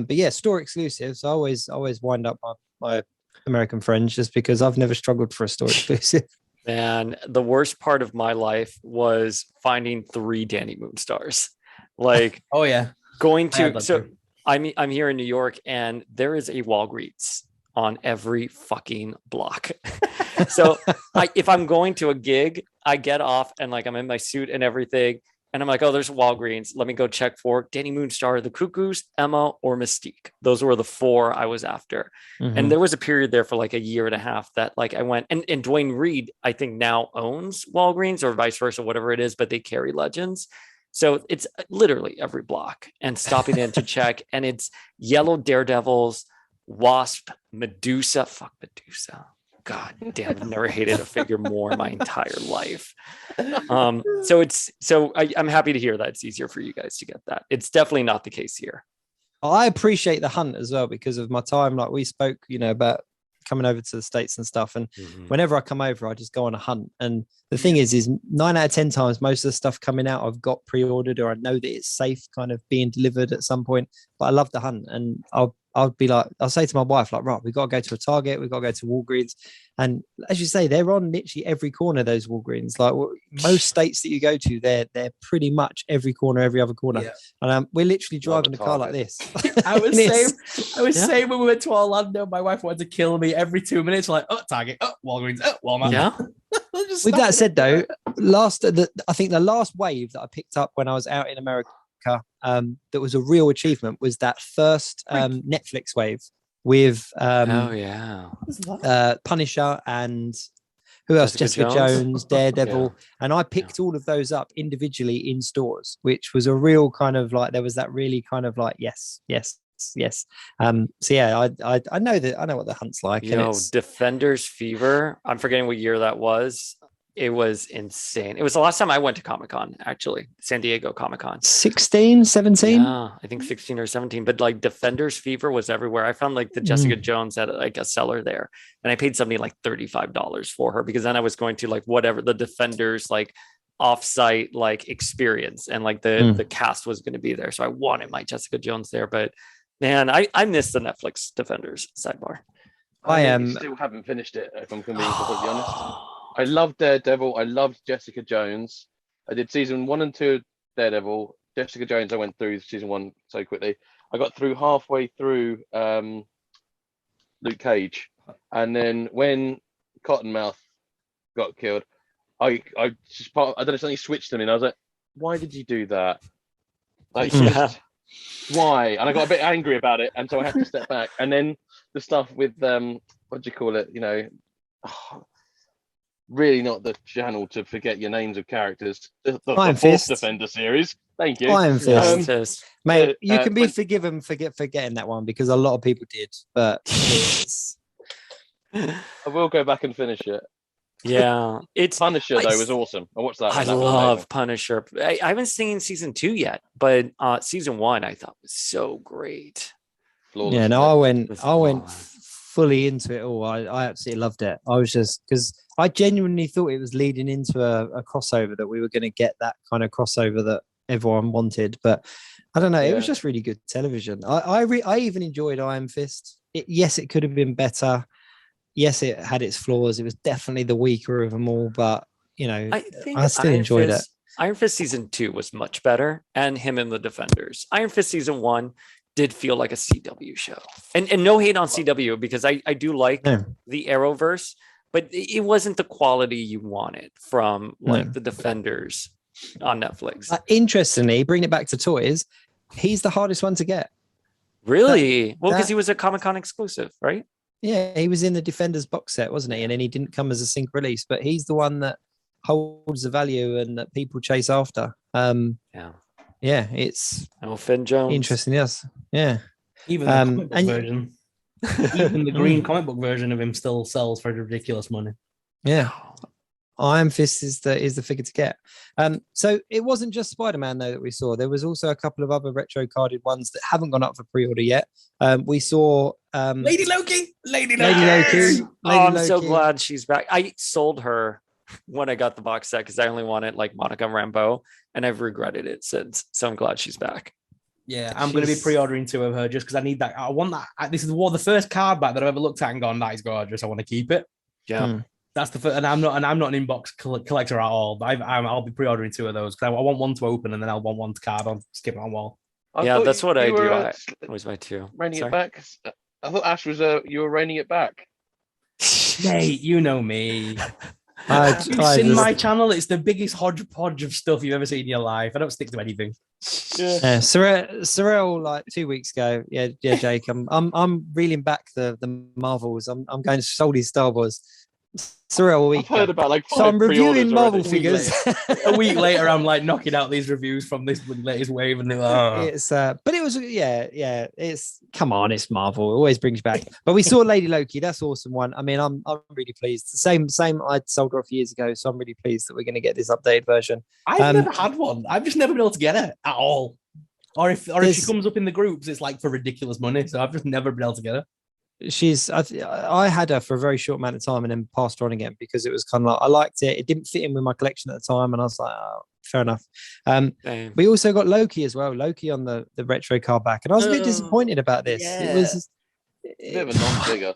yeah, store exclusives. I always wind up my American friends just because I've never struggled for a store exclusive. And the worst part of my life was finding 3 Danny Moonstars. Like, oh yeah, going to I'm here in New York, and there is a Walgreens on every fucking block. So if I'm going to a gig, I get off and like I'm in my suit and everything, and I'm like, oh, there's a Walgreens. Let me go check for Danny Moonstar, the Cuckoos, Emma, or Mystique. Those were the 4 I was after. And there was a period there for like a year and a half that like I went, and Dwayne Reed, I think now owns Walgreens or vice versa, whatever it is, but they carry Legends. So it's literally every block and stopping in to check. And it's Yellow Daredevils, Wasp, Medusa. Fuck Medusa. God damn, I've never hated a figure more in my entire life. I'm happy to hear that it's easier for you guys to get that. It's definitely not the case here. I appreciate the hunt as well because of my time. Like we spoke, about coming over to the States and stuff. And whenever I come over, I just go on a hunt. And the thing is 9 out of 10 times, most of the stuff coming out, I've got pre-ordered or I know that it's safe kind of being delivered at some point, but I love the hunt. And I'll be like, I'll say to my wife, like, right, we've got to go to a Target, we've got to go to Walgreens. And as you say, they're on literally every corner, those Walgreens. Like most states that you go to, they're pretty much every corner, every other corner. Yeah. And we're literally driving a car like this. I was saying when we went to Orlando, my wife wanted to kill me every 2 minutes. Like, oh, Target, oh, Walgreens, oh, Walmart. Yeah. With that said, though, I think the last wave that I picked up when I was out in America, that was a real achievement was that first Netflix wave. with Punisher and who else? Jessica Jones, Daredevil, and I picked all of those up individually in stores, which was a real kind of like there was that really kind of like yes. So yeah, I know what the hunt's like. Defenders Fever. I'm forgetting what year that was. It was insane. It was the last time I went to Comic-Con, actually, San Diego Comic-Con. 16, 17? Yeah, I think 16 or 17. But like Defenders Fever was everywhere. I found like the Jessica Jones at like a seller there. And I paid somebody like $35 for her because then I was going to like whatever the Defenders like offsite like experience and like the cast was going to be there. So I wanted my Jessica Jones there. But man, I missed the Netflix Defenders sidebar. I still haven't finished it, if I'm going to be completely honest. I loved Daredevil. I loved Jessica Jones. I did season 1 and 2 of Daredevil. Jessica Jones, I went through season 1 so quickly. I got through halfway through Luke Cage. And then when Cottonmouth got killed, I don't know, something switched to me. And I was like, why did you do that? Like, why? And I got a bit angry about it. And so I had to step back. And then the stuff with, what do you call it? Really not the channel to forget your names of characters. The fourth Defender series. Thank you. Iron Fist. Mate, you can be forgiven for forgetting that one because a lot of people did. But I will go back and finish it. Yeah. It's Punisher, though, was awesome. I watched that. I love Punisher. I haven't seen season 2 yet, but season 1 I thought was so great. Flawless. Yeah, no, I went fully into it all. I absolutely loved it. I was just because I genuinely thought it was leading into a crossover, that we were going to get that kind of crossover that everyone wanted, but I don't know. It was just really good television. I even enjoyed Iron Fist. Yes, it could have been better. Yes, it had its flaws. It was definitely the weaker of them all, but I still enjoyed it. Iron Fist season 2 was much better, and him and the Defenders. Iron Fist season 1 did feel like a CW show, and no hate on CW because I do like the Arrowverse, but it wasn't the quality you wanted from the Defenders on Netflix. Interestingly, bring it back to toys. He's the hardest one to get. Really? Because he was a Comic-Con exclusive, right? Yeah, he was in the Defenders box set, wasn't he? And then he didn't come as a sync release, but he's the one that holds the value and that people chase after. Yeah, it's Finn Jones. Interesting, yes. Yeah. Even the comic book version. Even the green comic book version of him still sells for ridiculous money. Yeah. Iron Fist is the figure to get. So it wasn't just Spider-Man though that we saw. There was also a couple of other retro carded ones that haven't gone up for pre-order yet. We saw Lady Loki. I'm so glad she's back. I sold her when I got the box set because I only wanted like Monica Rambeau, and I've regretted it since. So I'm glad she's back. Yeah, I'm going to be pre-ordering 2 of her just because I need that. I want that. This is the first card back that I've ever looked at and gone, that is gorgeous. I want to keep it. Yeah. That's the first, and I'm not an inbox collector at all. But I'll be pre-ordering 2 of those because I want one to open and then I'll want one to card on, skip it on wall. That's what I do. I always buy 2. Reining it back. I thought Ash was you were reining it back. Mate, you know me. You've seen my channel. It's the biggest hodgepodge of stuff you've ever seen in your life. I don't stick to anything. Yeah, Sorrel like 2 weeks ago. Yeah, Jake. I'm reeling back the Marvels. I'm going solely Star Wars. Sorrel a week. I've heard about like 5 so I'm reviewing Marvel figures. A week later, I'm like knocking out these reviews from this latest wave, and it's but it was it's come on, it's Marvel. It always brings you back. But we saw Lady Loki. That's an awesome one. I mean, I'm really pleased. Same. I sold her off years ago, so I'm really pleased that we're going to get this updated version. I've never had one. I've just never been able to get it at all. Or if she comes up in the groups, it's like for ridiculous money. So I've just never been able to get her. I had her for a very short amount of time and then passed her on again because it was kind of like I liked it. It didn't fit in with my collection at the time, and I was like, oh, fair enough. We also got Loki as well. Loki on the retro card back, and I was a bit disappointed about this. Yeah. It was a bit of a non-figure.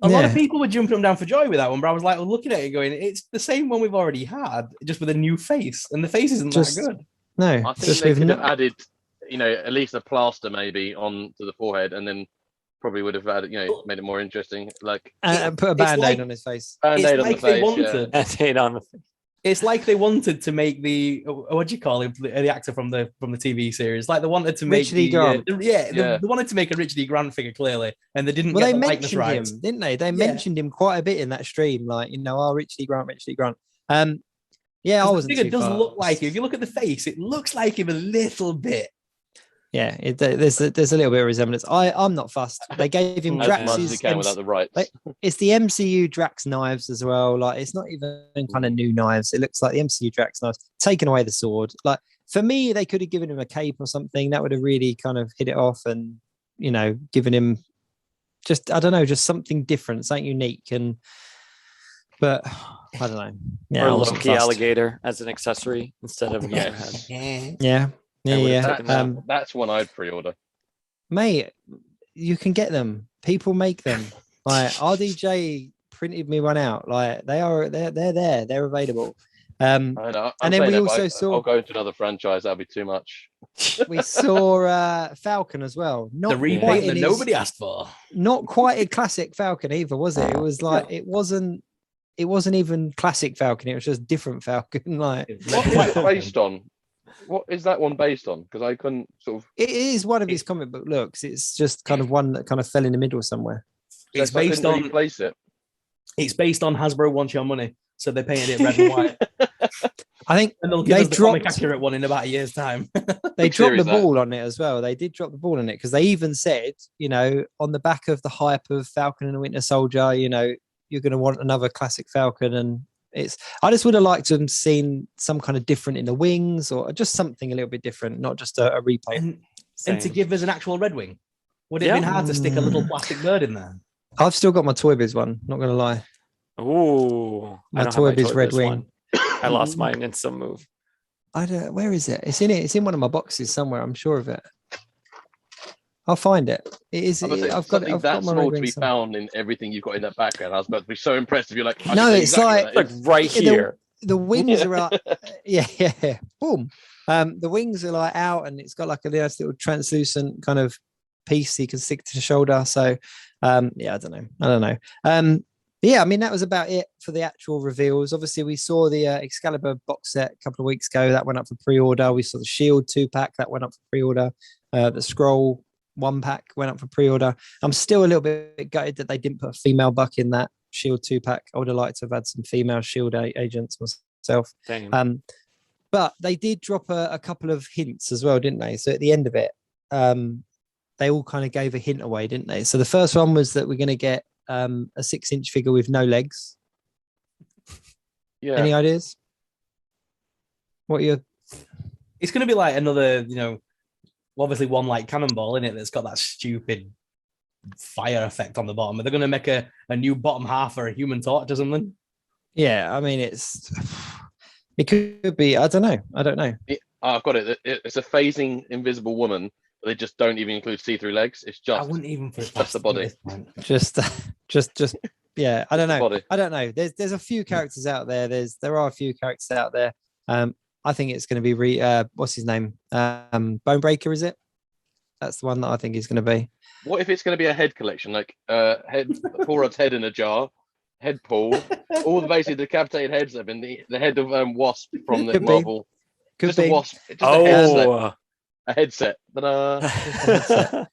A lot of people were jumping down for joy with that one, but I was like, looking at it going, it's the same one we've already had, just with a new face, and the face isn't that good. No, I think they could have added, at least a plaster maybe onto the forehead, and then probably would have added, made it more interesting. Like and put a band-aid on his face. Band-aid on the face. Band-aid on the face. It's like they wanted to make the what do you call him, the actor from the TV series? Like they wanted to make Richard E. Grant. They wanted to make a Richard E. Grant figure clearly, and they didn't. Well, get the likeness rights, didn't they? They mentioned him quite a bit in that stream, like Richard E. Grant, Richard E. Grant. Yeah, I wasn't. The figure does look like him. If you look at the face, it looks like him a little bit. Yeah, there's a little bit of resemblance. I'm not fussed. They gave him Drax's without the rights. It's the MCU Drax knives as well. Like it's not even kind of new knives. It looks like the MCU Drax knives. Taken away the sword. Like for me, they could have given him a cape or something. That would have really kind of hit it off, and given him just just something different, something unique. But I don't know. Yeah, or Loki alligator as an accessory instead of head. Yeah. That's one I'd pre-order. Mate, you can get them. People make them. Like RDJ printed me one out. Like they're there. They're available. And then we also saw. I'll go into another franchise. That'll be too much. We saw Falcon as well. Not the repaint that nobody asked for. Not quite a classic Falcon either, was it? It was like it wasn't even classic Falcon. It was just different Falcon. Like what is it based on? What is that one based on? Because I couldn't sort of. It is one of his comic book looks. It's just kind of one that kind of fell in the middle somewhere. It's based on. Replace it. It's based on Hasbro Wants Your Money, so they painted it red and white. I think and they'll give us the comic accurate one in about a year's time. They dropped the ball on it as well. They did drop the ball on it because they even said, on the back of the hype of Falcon and the Winter Soldier, you're going to want another classic Falcon, and I just would have liked to have seen some kind of different in the wings or just something a little bit different, not just a repaint. And to give us an actual Red Wing, would it have been hard to stick a little plastic bird in there? I've still got my Toy Biz one, not going to lie. Oh, my Toy Biz Red Wing. I lost mine in some move. Where is it? It's in it. It's in one of my boxes somewhere. I'm sure of it. I'll find it. It is. I've got that small to be found in everything you've got in that background. I was about to be so impressed if you're like, no, it's exactly like right here. The wings are like, yeah, boom. The wings are like out, and it's got like a nice little translucent kind of piece you can stick to the shoulder. So, I don't know. Yeah, I mean that was about it for the actual reveals. Obviously, we saw the Excalibur box set a couple of weeks ago. That went up for pre-order. We saw the Shield 2-pack that went up for pre-order. The Scroll 1-pack went up for pre-order. I'm still a little bit gutted that they didn't put a female Buck in that Shield 2-pack. I would have liked to have had some female Shield agents myself. But they did drop a couple of hints as well, didn't they? So at the end of it, they all kind of gave a hint away, didn't they? So the first one was that we're going to get a 6-inch figure with no legs. Yeah. Any ideas? What are your? It's going to be like another, obviously one like Cannonball in it that's got that stupid fire effect on the bottom. Are they going to make a new bottom half for a Human Torch or something? Yeah, I mean it could be. I don't know. I've got it. It's a phasing Invisible Woman. They just don't even include see-through legs. It's just. I wouldn't even put it just the body. Just. Yeah, I don't know. I don't know. There's a few characters out there. There are a few characters out there. I think it's going to be what's his name? Bonebreaker, is it? That's the one that I think is going to be. What if it's going to be a head collection, like Paul Rudd's head in a jar, head Paul, all the basically decapitated heads that have been the head of Wasp from the Marvel. Could be. A Wasp. A headset. The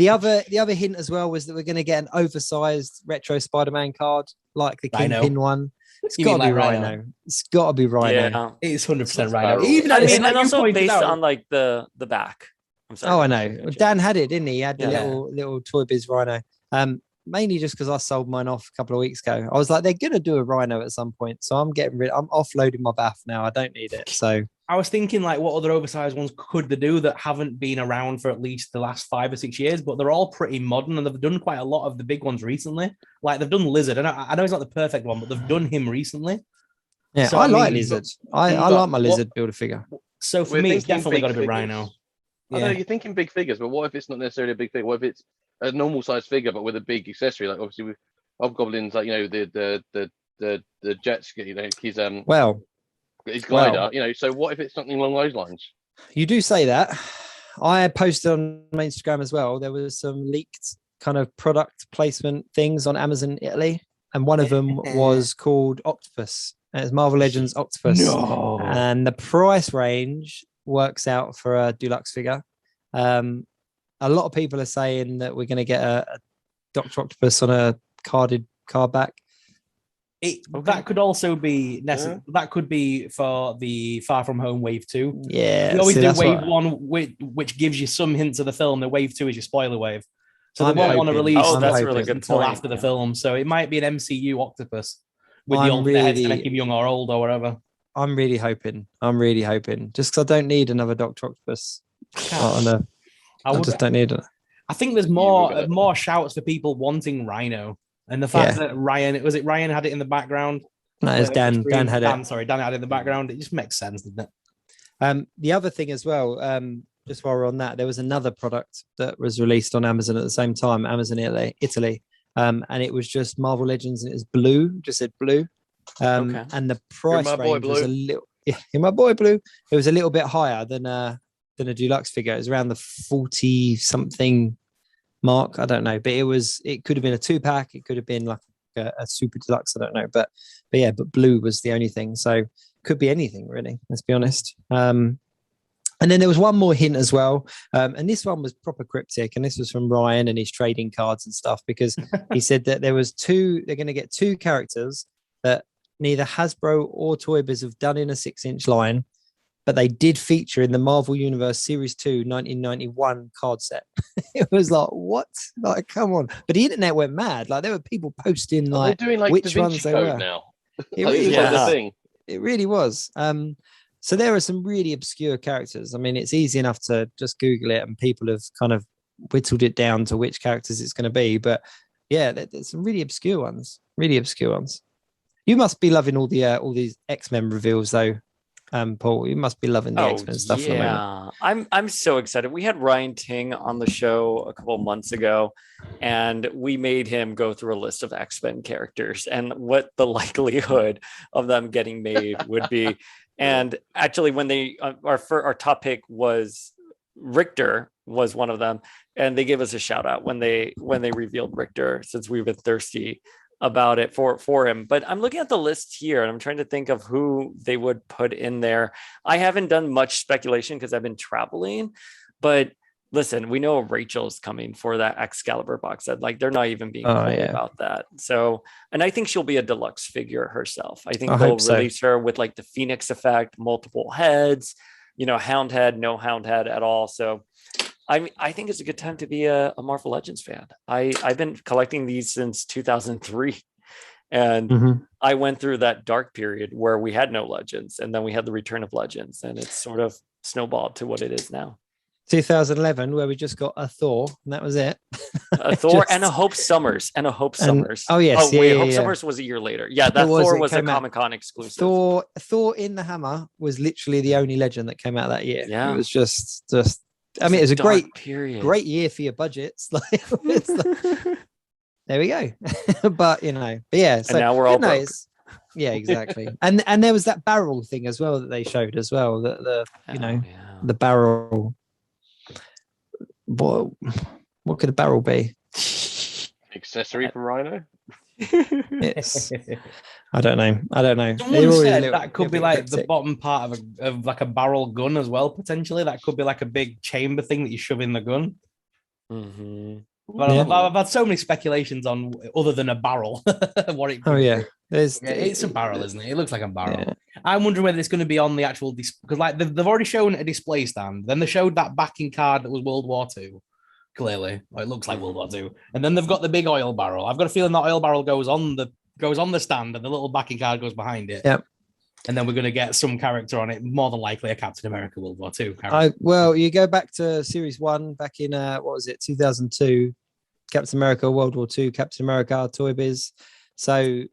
other hint as well was that we're going to get an oversized retro Spider-Man card, like the Kingpin one. It's got to be Rhino. It's got to be Rhino. Yeah. It is 100% Rhino. And also based on like the back. I'm sorry. Oh, I know. Dan had it, didn't he? He had the little Toy Biz Rhino. Mainly just because I sold mine off a couple of weeks ago. I was like, they're going to do a Rhino at some point, so I'm offloading my bath now. I don't need it. So I was thinking, like, what other oversized ones could they do that haven't been around for at least the last 5 or 6 years? But they're all pretty modern, and they've done quite a lot of the big ones recently. Like they've done Lizard, and I know he's not the perfect one, but they've done him recently. Yeah, so, I like Lizard. I like my Lizard Build-A-Figure. So for me, it's definitely got to be Rhino. I know you're thinking big figures, but what if it's not necessarily a big figure? What if it's a normal size figure but with a big accessory? Like obviously with Hobgoblin's, like the jet ski, his glider, So what if it's something along those lines? You do say that. I posted on my Instagram as well. There was some leaked kind of product placement things on Amazon Italy, and one of them was called Octopus. And it's Marvel Legends Octopus. No. And the price range works out for a deluxe figure. A lot of people are saying that we're going to get a Dr. Octopus on a carded card back. That could also be necessary. That could be for the Far From Home Wave 2. Yeah. We always do Wave 1, which gives you some hints of the film. The Wave 2 is your spoiler wave. So they won't want to release that's a really good until point. after the film. So it might be an MCU Octopus with the old heads to make him young or old or whatever. I'm really hoping. Just because I don't need another Dr. Octopus. I just don't need it. I think there's more shouts for people wanting Rhino. And the fact that Ryan had it in the background. No, it's Dan. Dan had it. Sorry, Dan had it in the background. It just makes sense, doesn't it? The other thing as well, just while we're on that, there was another product that was released on Amazon at the same time, Amazon Italy. And it was just Marvel Legends, and it was blue, just said blue. And the price range was a little, my boy Blue. It was a little bit higher than a deluxe figure. It was around the 40 something mark. I don't know, but it could have been a 2-pack. It could have been like a super deluxe. I don't know, but blue was the only thing. So could be anything really. Let's be honest. And then there was one more hint as well. And this one was proper cryptic. And this was from Ryan and his trading cards and stuff, because he said that they're going to get 2 characters that neither Hasbro or Toy Biz have done in a 6-inch line, but they did feature in the Marvel Universe Series 2 1991 card set. It was like, what? Like, come on. But the internet went mad. Like, there were people posting like, they're doing like which ones they were. Now. It really was. The thing. It really was. So there are some really obscure characters. I mean, it's easy enough to just Google it, and people have kind of whittled it down to which characters it's going to be. But yeah, there's some really obscure ones. Really obscure ones. You must be loving all these X-Men reveals, though, Paul. You must be loving the X-Men stuff. Yeah, I'm so excited. We had Ryan Ting on the show a couple of months ago, and we made him go through a list of X-Men characters and what the likelihood of them getting made would be. And actually, when our top pick was Richter, was one of them, and they gave us a shout out when they revealed Richter, since we've been thirsty about it for him. But I'm looking at the list here, and I'm trying to think of who they would put in there. I haven't done much speculation because I've been traveling, but listen, we know Rachel's coming for that Excalibur box set. Like, they're not even being coy about that. So, and I think she'll be a deluxe figure herself. I think they'll release her with like the Phoenix effect, multiple heads, hound head, no hound head at all. So I think it's a good time to be a Marvel Legends fan. I've been collecting these since 2003. And I went through that dark period where we had no Legends, and then we had the return of Legends, and it's sort of snowballed to what it is now. 2011, where we just got a Thor, and that was it. A Thor and a Hope Summers. Oh yes. Oh wait, Hope Summers was a year later. Yeah, that Thor was a Comic-Con exclusive. Thor in the Hammer was literally the only Legend that came out that year. Yeah, it was just. I mean, it was a great year for your budgets. There we go. But yeah. So, and now we're all broke. Yeah, exactly. and there was that barrel thing as well that they showed as well. The barrel. What could a barrel be? Accessory for Rhino? Yes. I don't know. Someone said that could be like the bottom part of like a barrel gun as well, potentially. That could be like a big chamber thing that you shove in the gun. Mm-hmm. But I've had so many speculations on other than a barrel. What it could be. It's a barrel, isn't it? It looks like a barrel. Yeah. I'm wondering whether it's going to be on the actual because like they've already shown a display stand. Then they showed that backing card that was World War II. Clearly, it looks like World War II. And then they've got the big oil barrel. I've got a feeling that oil barrel goes on the stand, and the little backing card goes behind it. Yep. And then we're going to get some character on it, more than likely a Captain America World War II character. Well, you go back to Series 1 back in 2002, Captain America World War II, Captain America Toy Biz. So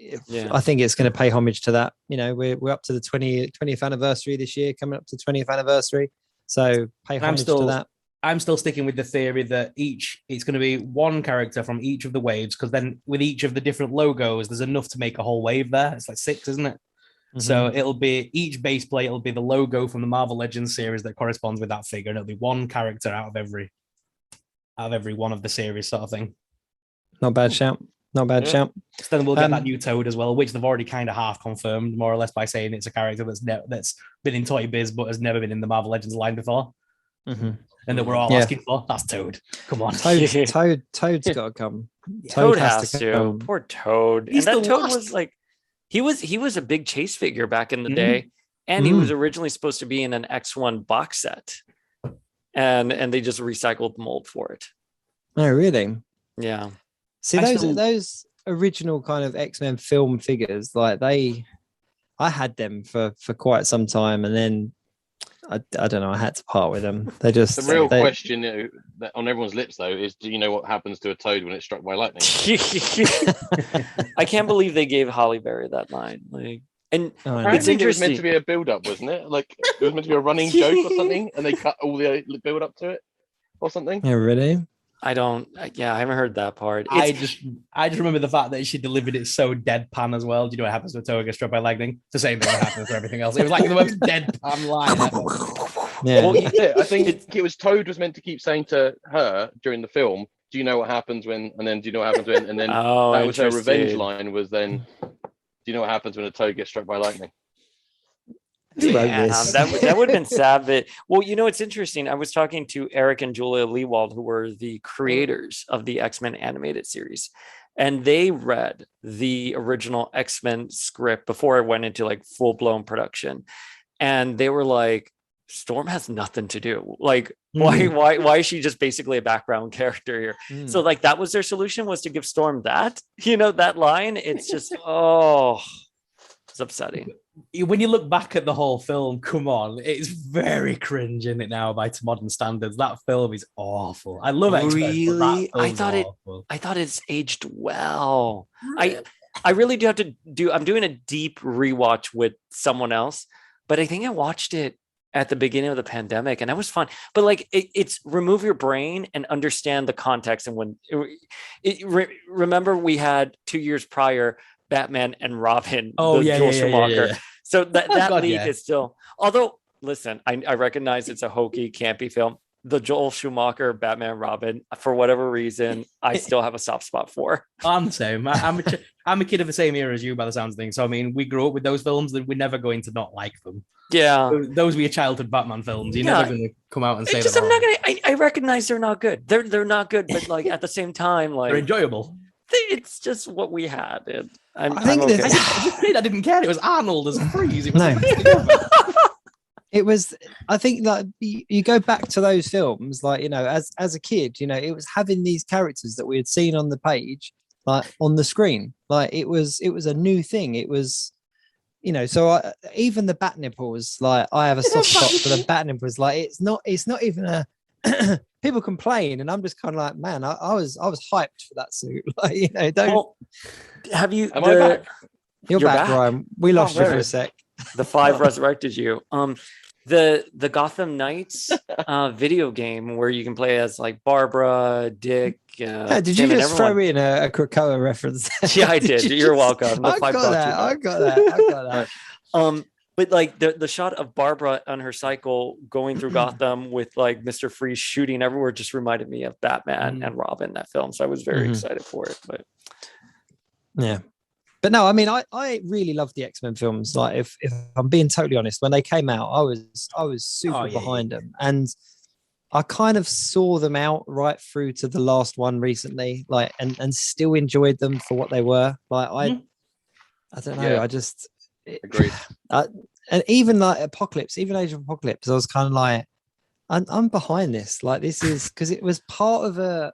I think it's going to pay homage to that. We're up to the 20th anniversary this year, coming up to 20th anniversary. So pay homage to that. I'm still sticking with the theory that it's going to be one character from each of the waves, because then with each of the different logos, there's enough to make a whole wave there. It's like 6, isn't it? Mm-hmm. So it'll be each base plate, it'll be the logo from the Marvel Legends series that corresponds with that figure, and it'll be one character out of every one of the series, sort of thing. Not a bad shout. Not a bad shout. So then we'll get that new Toad as well, which they've already kind of half confirmed, more or less, by saying it's a character that's been in Toy Biz but has never been in the Marvel Legends line before. Mm-hmm. And that we're all asking for. That's Toad. Come on. Toad's got to come. Toad has to. Come. Poor Toad. He's and that Toad lost. was like, he was a big chase figure back in the day. And he was originally supposed to be in an X1 box set. And they just recycled the mold for it. Oh, really? Yeah. See, those original kind of X-Men film figures, like I had them for quite some time, and then I don't know, I had to part with them. They just the real question that on everyone's lips though is, do you know what happens to a toad when it's struck by lightning? I can't believe they gave Halle Berry that line. Like, and it's interesting. It was meant to be a build-up, wasn't it? Like it was meant to be a running joke or something, and they cut all the build-up to it or something. Yeah, really? I haven't heard that part. I just remember the fact that she delivered it so deadpan as well. Do you know what happens when a toad gets struck by lightning? It's the same thing that happens for everything else. It was like the most deadpan line ever. Yeah. Well, I think it was Toad was meant to keep saying to her during the film, do you know what happens when, and then do you know what happens when, and then that was her revenge line was then, do you know what happens when a toad gets struck by lightning? Yeah, that would have been sad. But well, it's interesting. I was talking to Eric and Julia Lewald, who were the creators of the X-Men animated series, and they read the original X-Men script before it went into like full-blown production, and they were like, Storm has nothing to do. Like, why is she just basically a background character here? So like that was their solution, was to give Storm that, that line. It's just it's upsetting. When you look back at the whole film, come on, it's very cringe in it now by modern standards. That film is awful. I love it. Really? I thought it's aged well. I really do have to do. I'm doing a deep rewatch with someone else, but I think I watched it at the beginning of the pandemic, and that was fun. But like, it's remove your brain and understand the context. And when remember, we had 2 years prior Batman and Robin, Joel Schumacher. Yeah. So that lead is still, although listen, I recognize it's a hokey, campy film. The Joel Schumacher Batman and Robin, for whatever reason, I still have a soft spot for. I'm the same. I'm a kid of the same era as you, by the sounds of things. So I mean, we grew up with those films, and we're never going to not like them. Yeah, those were your childhood Batman films. You're never going to come out and say that. I'm not going to. I recognize they're not good. They're not good, but like at the same time, like they're enjoyable. It's just what we had. And I think okay. I didn't care. It was Arnold as Freeze. It was. I think that you go back to those films, like as a kid, it was having these characters that we had seen on the page, like on the screen. Like it was a new thing. It was, So even the bat nipples, like I have a soft spot for the bat nipples. Like it's not even a. People complain, and I'm just kind of like, man, I was hyped for that suit. Like, don't. Well, have you? Am I back? You're back, Ryan. We lost you for a sec. The 5 resurrected you. The Gotham Knights video game where you can play as like Barbara, Dick. Did you just throw in a Krakoa reference? Yeah, I did. You're welcome. I got that. But like the shot of Barbara on her cycle going through Gotham with like Mr. Freeze shooting everywhere just reminded me of Batman and Robin, that film. So I was very excited for it. But yeah. But no, I mean, I really love the X-Men films. Like, if I'm being totally honest, when they came out, I was super behind them, and I kind of saw them out right through to the last one recently, like, and still enjoyed them for what they were. Like, I don't know, I just agreed. And even like Age of Apocalypse, I was kind of like, I'm behind this. Like, this is because it was part of a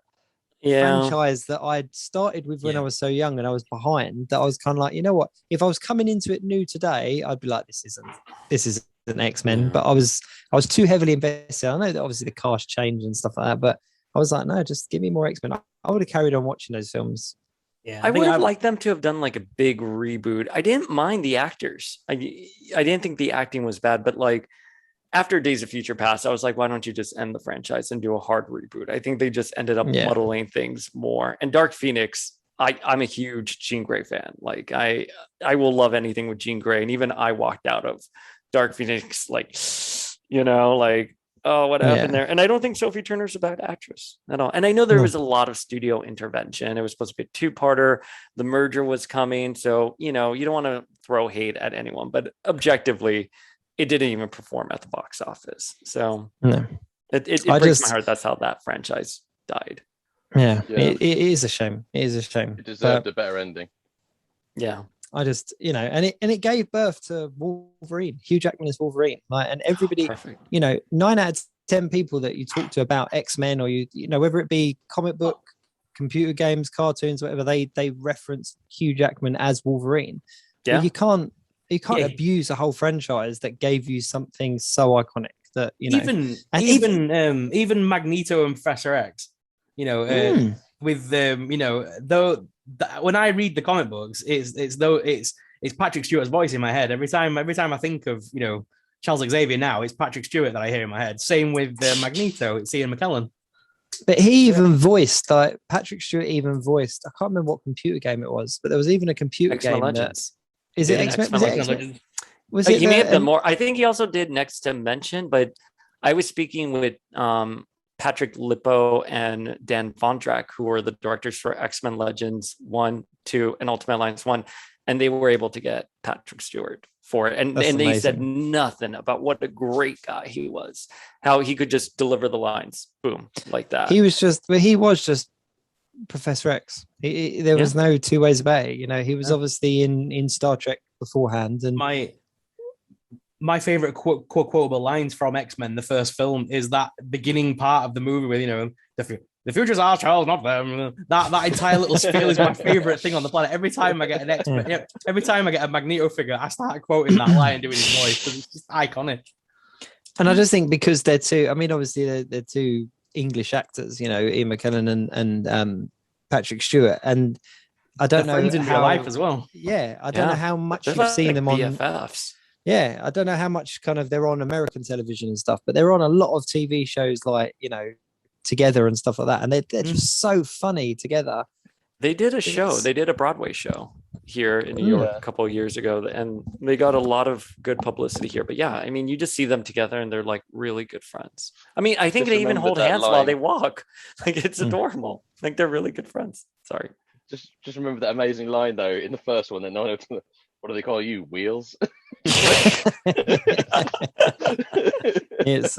franchise that I'd started with when I was so young, and I was behind. That I was kind of like, you know what? If I was coming into it new today, I'd be like, this isn't X-Men. But I was too heavily invested. I know that obviously the cast changed and stuff like that, but I was like, no, just give me more X-Men. I would have carried on watching those films. Yeah, I would have liked them to have done like a big reboot. I didn't mind the actors. I didn't think the acting was bad, but like after Days of Future Past, I was like, why don't you just end the franchise and do a hard reboot? I think they just ended up muddling things more. And Dark Phoenix, I'm a huge Jean Grey fan. Like I will love anything with Jean Grey. And even I walked out of Dark Phoenix, like, like oh, what happened there? And I don't think Sophie Turner's a bad actress at all. And I know there was a lot of studio intervention. It was supposed to be a two-parter. The merger was coming. So, you don't want to throw hate at anyone, but objectively, it didn't even perform at the box office. So it breaks my heart. That's how that franchise died. Yeah. It is a shame. It is a shame. It deserved a better ending. Yeah. I just, and it gave birth to Wolverine, Hugh Jackman as Wolverine. And everybody, 9 out of 10 people that you talk to about X-Men or whether it be comic book, computer games, cartoons, whatever, they reference Hugh Jackman as Wolverine. Yeah. Well, you can't abuse a whole franchise that gave you something so iconic that, even Magneto and Professor X, with though when I read the comic books, it's Patrick Stewart's voice in my head every time I think of Charles Xavier. Now it's Patrick Stewart that I hear in my head. Same with Magneto, it's Ian McKellen. But he even voiced, Patrick Stewart even voiced, I can't remember what computer game it was, but there was even a computer XMen game. Legends. Is it X-Men? Legends? He may have done more. I think he also did Next Dimension, but I was speaking with Patrick Lippo and Dan Vondrak, who were the directors for X-Men Legends 1, 2, and Ultimate Alliance 1. And they were able to get Patrick Stewart for it. And they said nothing about what a great guy he was, how he could just deliver the lines, boom, like that. He was just Professor X. There was no two ways about it. He was obviously in Star Trek beforehand. And my favorite quotable lines from X-Men, the first film, is that beginning part of the movie with, the future's our child, not them. That entire little spiel is my favorite thing on the planet. Every time I get every time I get a Magneto figure, I start quoting that line and doing his voice because it's just iconic. And I just think because they're two, obviously they're two English actors, Ian McKellen and Patrick Stewart, and I don't know friends in real life as well. Yeah, I don't know how much you've seen them on BFFs. Yeah, I don't know how much kind of they're on American television and stuff, but they're on a lot of TV shows together and stuff like that, and they're just so funny together. They did a show. They did a Broadway show here in New York a couple of years ago, and they got a lot of good publicity here. But you just see them together, and they're like really good friends. I think they even hold hands while they walk. It's adorable. They're really good friends. Sorry. Just remember that amazing line though in the first one that no one. What do they call you? Wheels? It's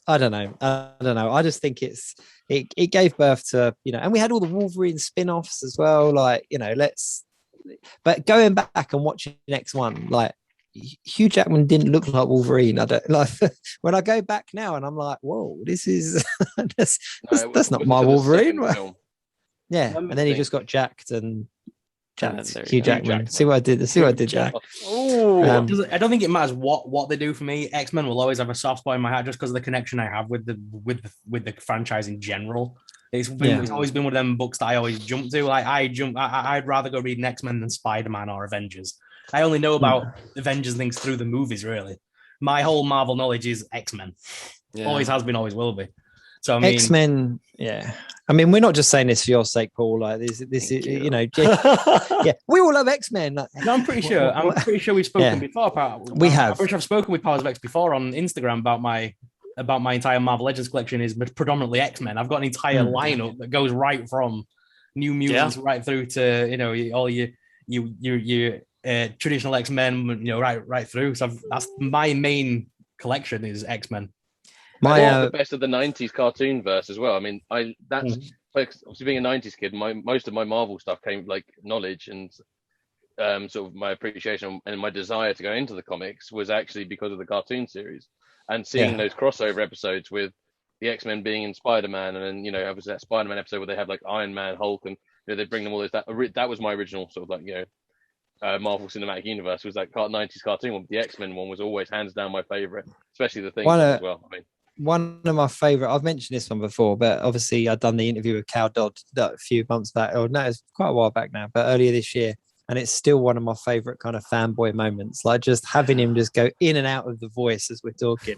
I don't know. I just think it gave birth to, and we had all the Wolverine spin-offs as well. But going back and watching X1, Hugh Jackman didn't look like Wolverine. I don't when I go back now and I'm like, whoa, this is that's not my Wolverine. Yeah, and then he just got jacked and Hugh Jackman. See what I did there. I don't think it matters what they do for me. X-Men will always have a soft spot in my heart just because of the connection I have with the franchise in general. It's always been one of them books that I always jump to. I'd rather go read X-Men than Spider-Man or Avengers. I only know about Avengers things through the movies, really. My whole Marvel knowledge is X-Men. Always has been, always will be. So X-Men, we're not just saying this for your sake, Paul. This is, we all love X-Men. No, I'm pretty sure we've spoken before. I'm pretty sure I've spoken with Powers of X before on Instagram about my entire Marvel Legends collection is predominantly X-Men. I've got an entire lineup that goes right from New Mutants right through to all your traditional X-Men, right through. So that's my main collection is X-Men. The best of the 90s cartoon verse as well. That's obviously being a 90s kid, most of my Marvel stuff came knowledge and sort of my appreciation and my desire to go into the comics was actually because of the cartoon series and seeing those crossover episodes with the X-Men being in Spider-Man, and then obviously that Spider-Man episode where they have Iron Man, Hulk, and they bring them all that was my original sort of Marvel Cinematic Universe, was that 90s cartoon one. The X-Men one was always hands down my favorite, especially the thing as well. One of my favorite, I've mentioned this one before, but obviously I'd done the interview with Cal Dodd a few months back, or no, it's quite a while back now, but earlier this year, and it's still one of my favorite kind of fanboy moments, just having him just go in and out of the voice as we're talking.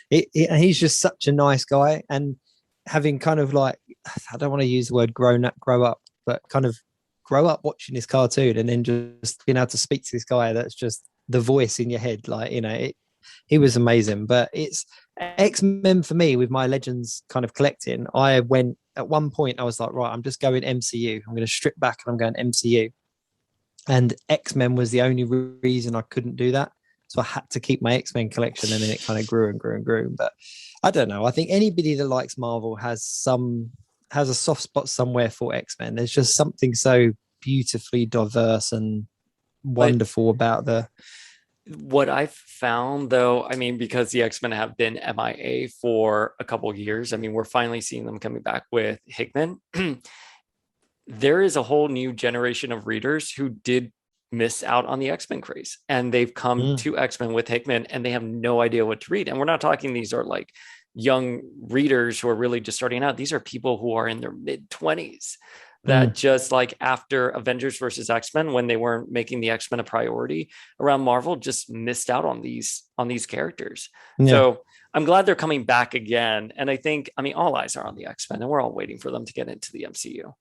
He's just such a nice guy, and having kind of I don't want to use the word grow up, but kind of grow up watching this cartoon and then just being able to speak to this guy that's just the voice in your head, he was amazing. But it's X-Men for me with my Legends kind of collecting. I went at one point, I was like, right, I'm just going MCU. I'm going to strip back and I'm going MCU. And X-Men was the only reason I couldn't do that. So I had to keep my X-Men collection, and then it kind of grew and grew and grew. But I don't know. I think anybody that likes Marvel has a soft spot somewhere for X-Men. There's just something so beautifully diverse and wonderful about what I've found, though, I mean, because the X-Men have been MIA for a couple of years, I mean, we're finally seeing them coming back with Hickman. There is a whole new generation of readers who did miss out on the X-Men craze, and they've come to X-Men with Hickman, and they have no idea what to read. And we're not talking these are like young readers who are really just starting out. These are people who are in their mid-20s that just like after Avengers versus X-Men, when they weren't making the X-Men a priority around Marvel, just missed out on these characters. Yeah. So I'm glad they're coming back again. And I think, I mean, all eyes are on the X-Men, and we're all waiting for them to get into the MCU.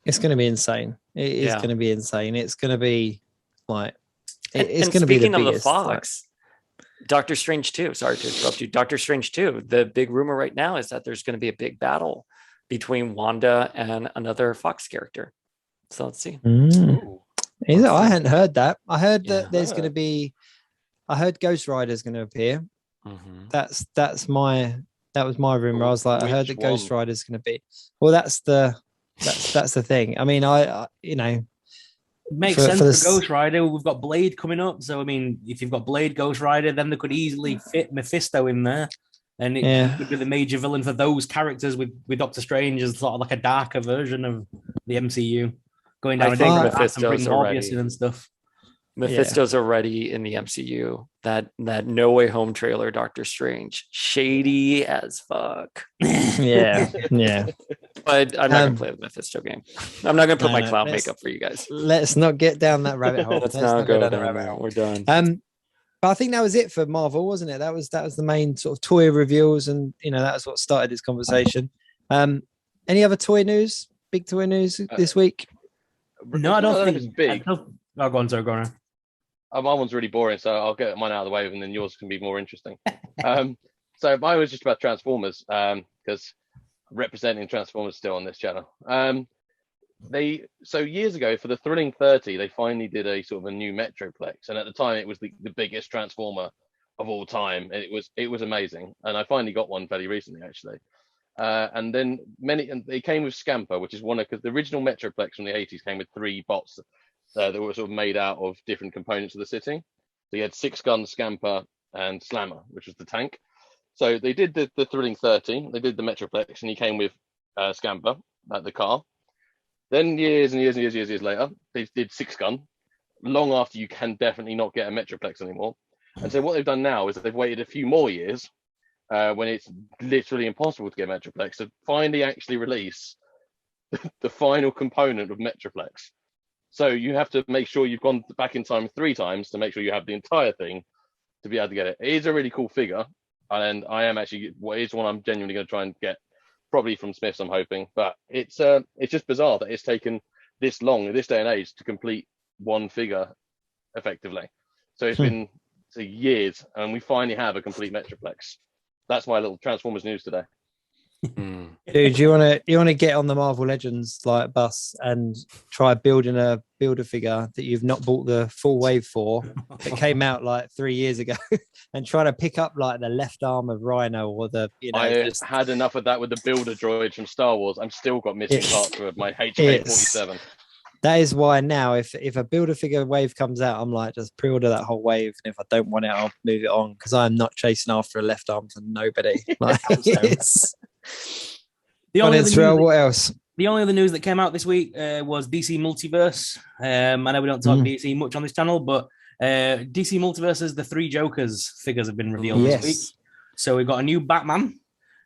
It's going to be insane. It is going to be insane. It's going to be like, it's going to be the biggest. Speaking of the Fox, Doctor Strange 2, sorry to interrupt you. Doctor Strange 2, the big rumor right now is that there's going to be a big battle between Wanda and another Fox character. So let's see. I hadn't heard that. I heard that there's going to be, I heard Ghost Rider's going to appear. That was my rumor. I was like, I heard that Ghost Rider's going to be. Well, that's the thing. I mean, I you know, it makes sense for Ghost Rider. We've got Blade coming up, so I mean, if you've got Blade, Ghost Rider, then they could easily fit Mephisto in there, and it could be the major villain for those characters with Doctor Strange as sort of like a darker version of the MCU, going down a different path and bringing Morbius in and stuff. Mephisto's already in the MCU. That No Way Home trailer, Doctor Strange, shady as fuck. Yeah. But I'm not gonna play the Mephisto game. I'm not gonna put my clown makeup for you guys. Let's not get down that rabbit hole. Let's not go down that rabbit hole. We're done. But I think that was it for Marvel, wasn't it? That was the main sort of toy reveals, and you know, that was what started this conversation. Any other toy news? Big toy news this week? No, I don't think it's big. Go on, sir. Go on. My one's really boring, so I'll get mine out of the way, and then yours can be more interesting. So mine was just about Transformers, because representing Transformers still on this channel. So years ago for the Thrilling 30, they finally did a sort of a new Metroplex, and at the time it was the biggest Transformer of all time. And it was amazing, and I finally got one fairly recently actually. And then they came with Scamper, which is because the original Metroplex from the 80s came with 3 bots that were sort of made out of different components of the city. So you had 6-gun, Scamper, and Slammer, which was the tank. So they did the Thrilling 30, they did the Metroplex, and he came with Scamper, the car. Then years later, they did 6-gun, long after you can definitely not get a Metroplex anymore. And so what they've done now is that they've waited a few more years when it's literally impossible to get Metroplex to finally actually release the final component of Metroplex. So you have to make sure you've gone back in time 3 times to make sure you have the entire thing to be able to get it. It is a really cool figure, and I am actually, it's one I'm genuinely going to try and get, probably from Smith's, I'm hoping. But it's just bizarre that it's taken this long in this day and age to complete one figure effectively. So it's been years, and we finally have a complete Metroplex. That's my little Transformers news today. Dude, you want to get on the Marvel Legends like bus and try building a Build-A-Figure that you've not bought the full wave for, that came out like 3 years ago, and try to pick up like the left arm of Rhino or the, you know. I had enough of that with the Builder droid from Star Wars. I'm still got missing parts of my HK-47. That is why now, if a Build-A-Figure wave comes out, I'm like, just pre-order that whole wave. And if I don't want it, I'll move it on, because I'm not chasing after a left arm for nobody. Like, what else? The only other news that came out this week was DC Multiverse. I know we don't talk DC much on this channel, but DC Multiverse's The Three Jokers figures have been revealed this week. So we've got a new Batman,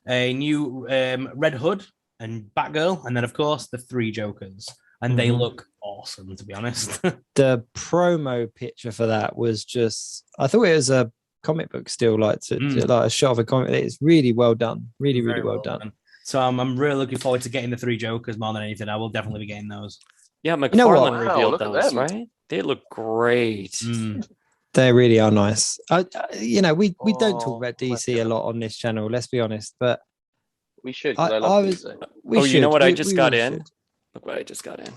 a new Red Hood and Batgirl, and then of course the Three Jokers. And they look awesome, to be honest. The promo picture for that was just, I thought it was a comic book still, like a shot of a comic. It's really well done. Really well done. So I'm really looking forward to getting the Three Jokers more than anything. I will definitely be getting those. Yeah, McFarlane revealed those, right? They look great. They really are nice. We don't talk about DC a lot on this channel. Let's be honest, but we should. I love DC. You know what? I just got in. Look what I just got in.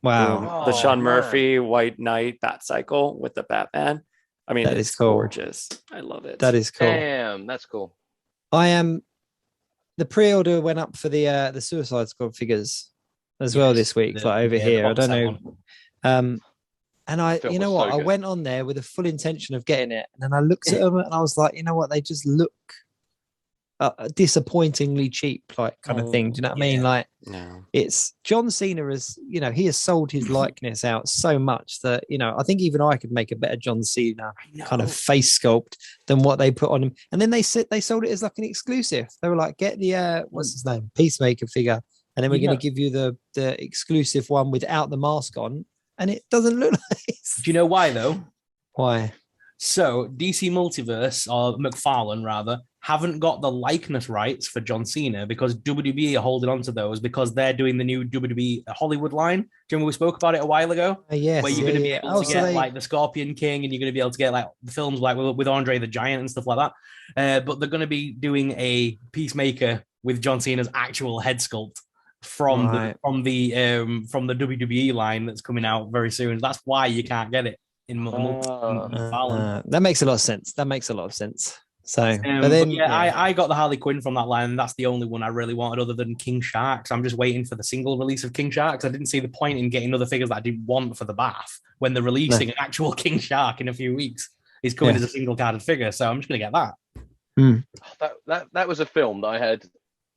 Wow. The Sean Murphy White Knight Bat Cycle with the Batman. I mean, it's cool. Gorgeous. I love it. That is cool. Damn, that's cool. The pre-order went up for the Suicide Squad figures as well this week, over here. I don't know. And I went on there with a full intention of getting it, and then I looked at them and I was like, you know what? They just look disappointingly cheap, like kind of thing. Do you know what I mean? Like, no. It's John Cena he has sold his likeness out so much that I think even I could make a better John Cena kind of face sculpt than what they put on him. And then they sold it as like an exclusive. They were like, get the what's his name, Peacemaker figure, and then we're going to give you the exclusive one without the mask on, and it doesn't look nice. Do you know why though? Why? So DC Multiverse, or McFarlane rather, haven't got the likeness rights for John Cena because WWE are holding on to those because they're doing the new WWE Hollywood line. Do you remember we spoke about it a while ago? Yes. Where you're going to be able to get like the Scorpion King, and you're going to be able to get like the films like with Andre the Giant and stuff like that. But they're going to be doing a Peacemaker with John Cena's actual head sculpt from the WWE line that's coming out very soon. That's why you can't get it in Fallon. That makes a lot of sense. So, I got the Harley Quinn from that line, and that's the only one I really wanted other than King Shark. I'm just waiting for the single release of King Shark, because I didn't see the point in getting other figures that I didn't want for the bath when they're releasing an actual King Shark in a few weeks. He's coming as a single carded figure, so I'm just going to get that. That was a film that I had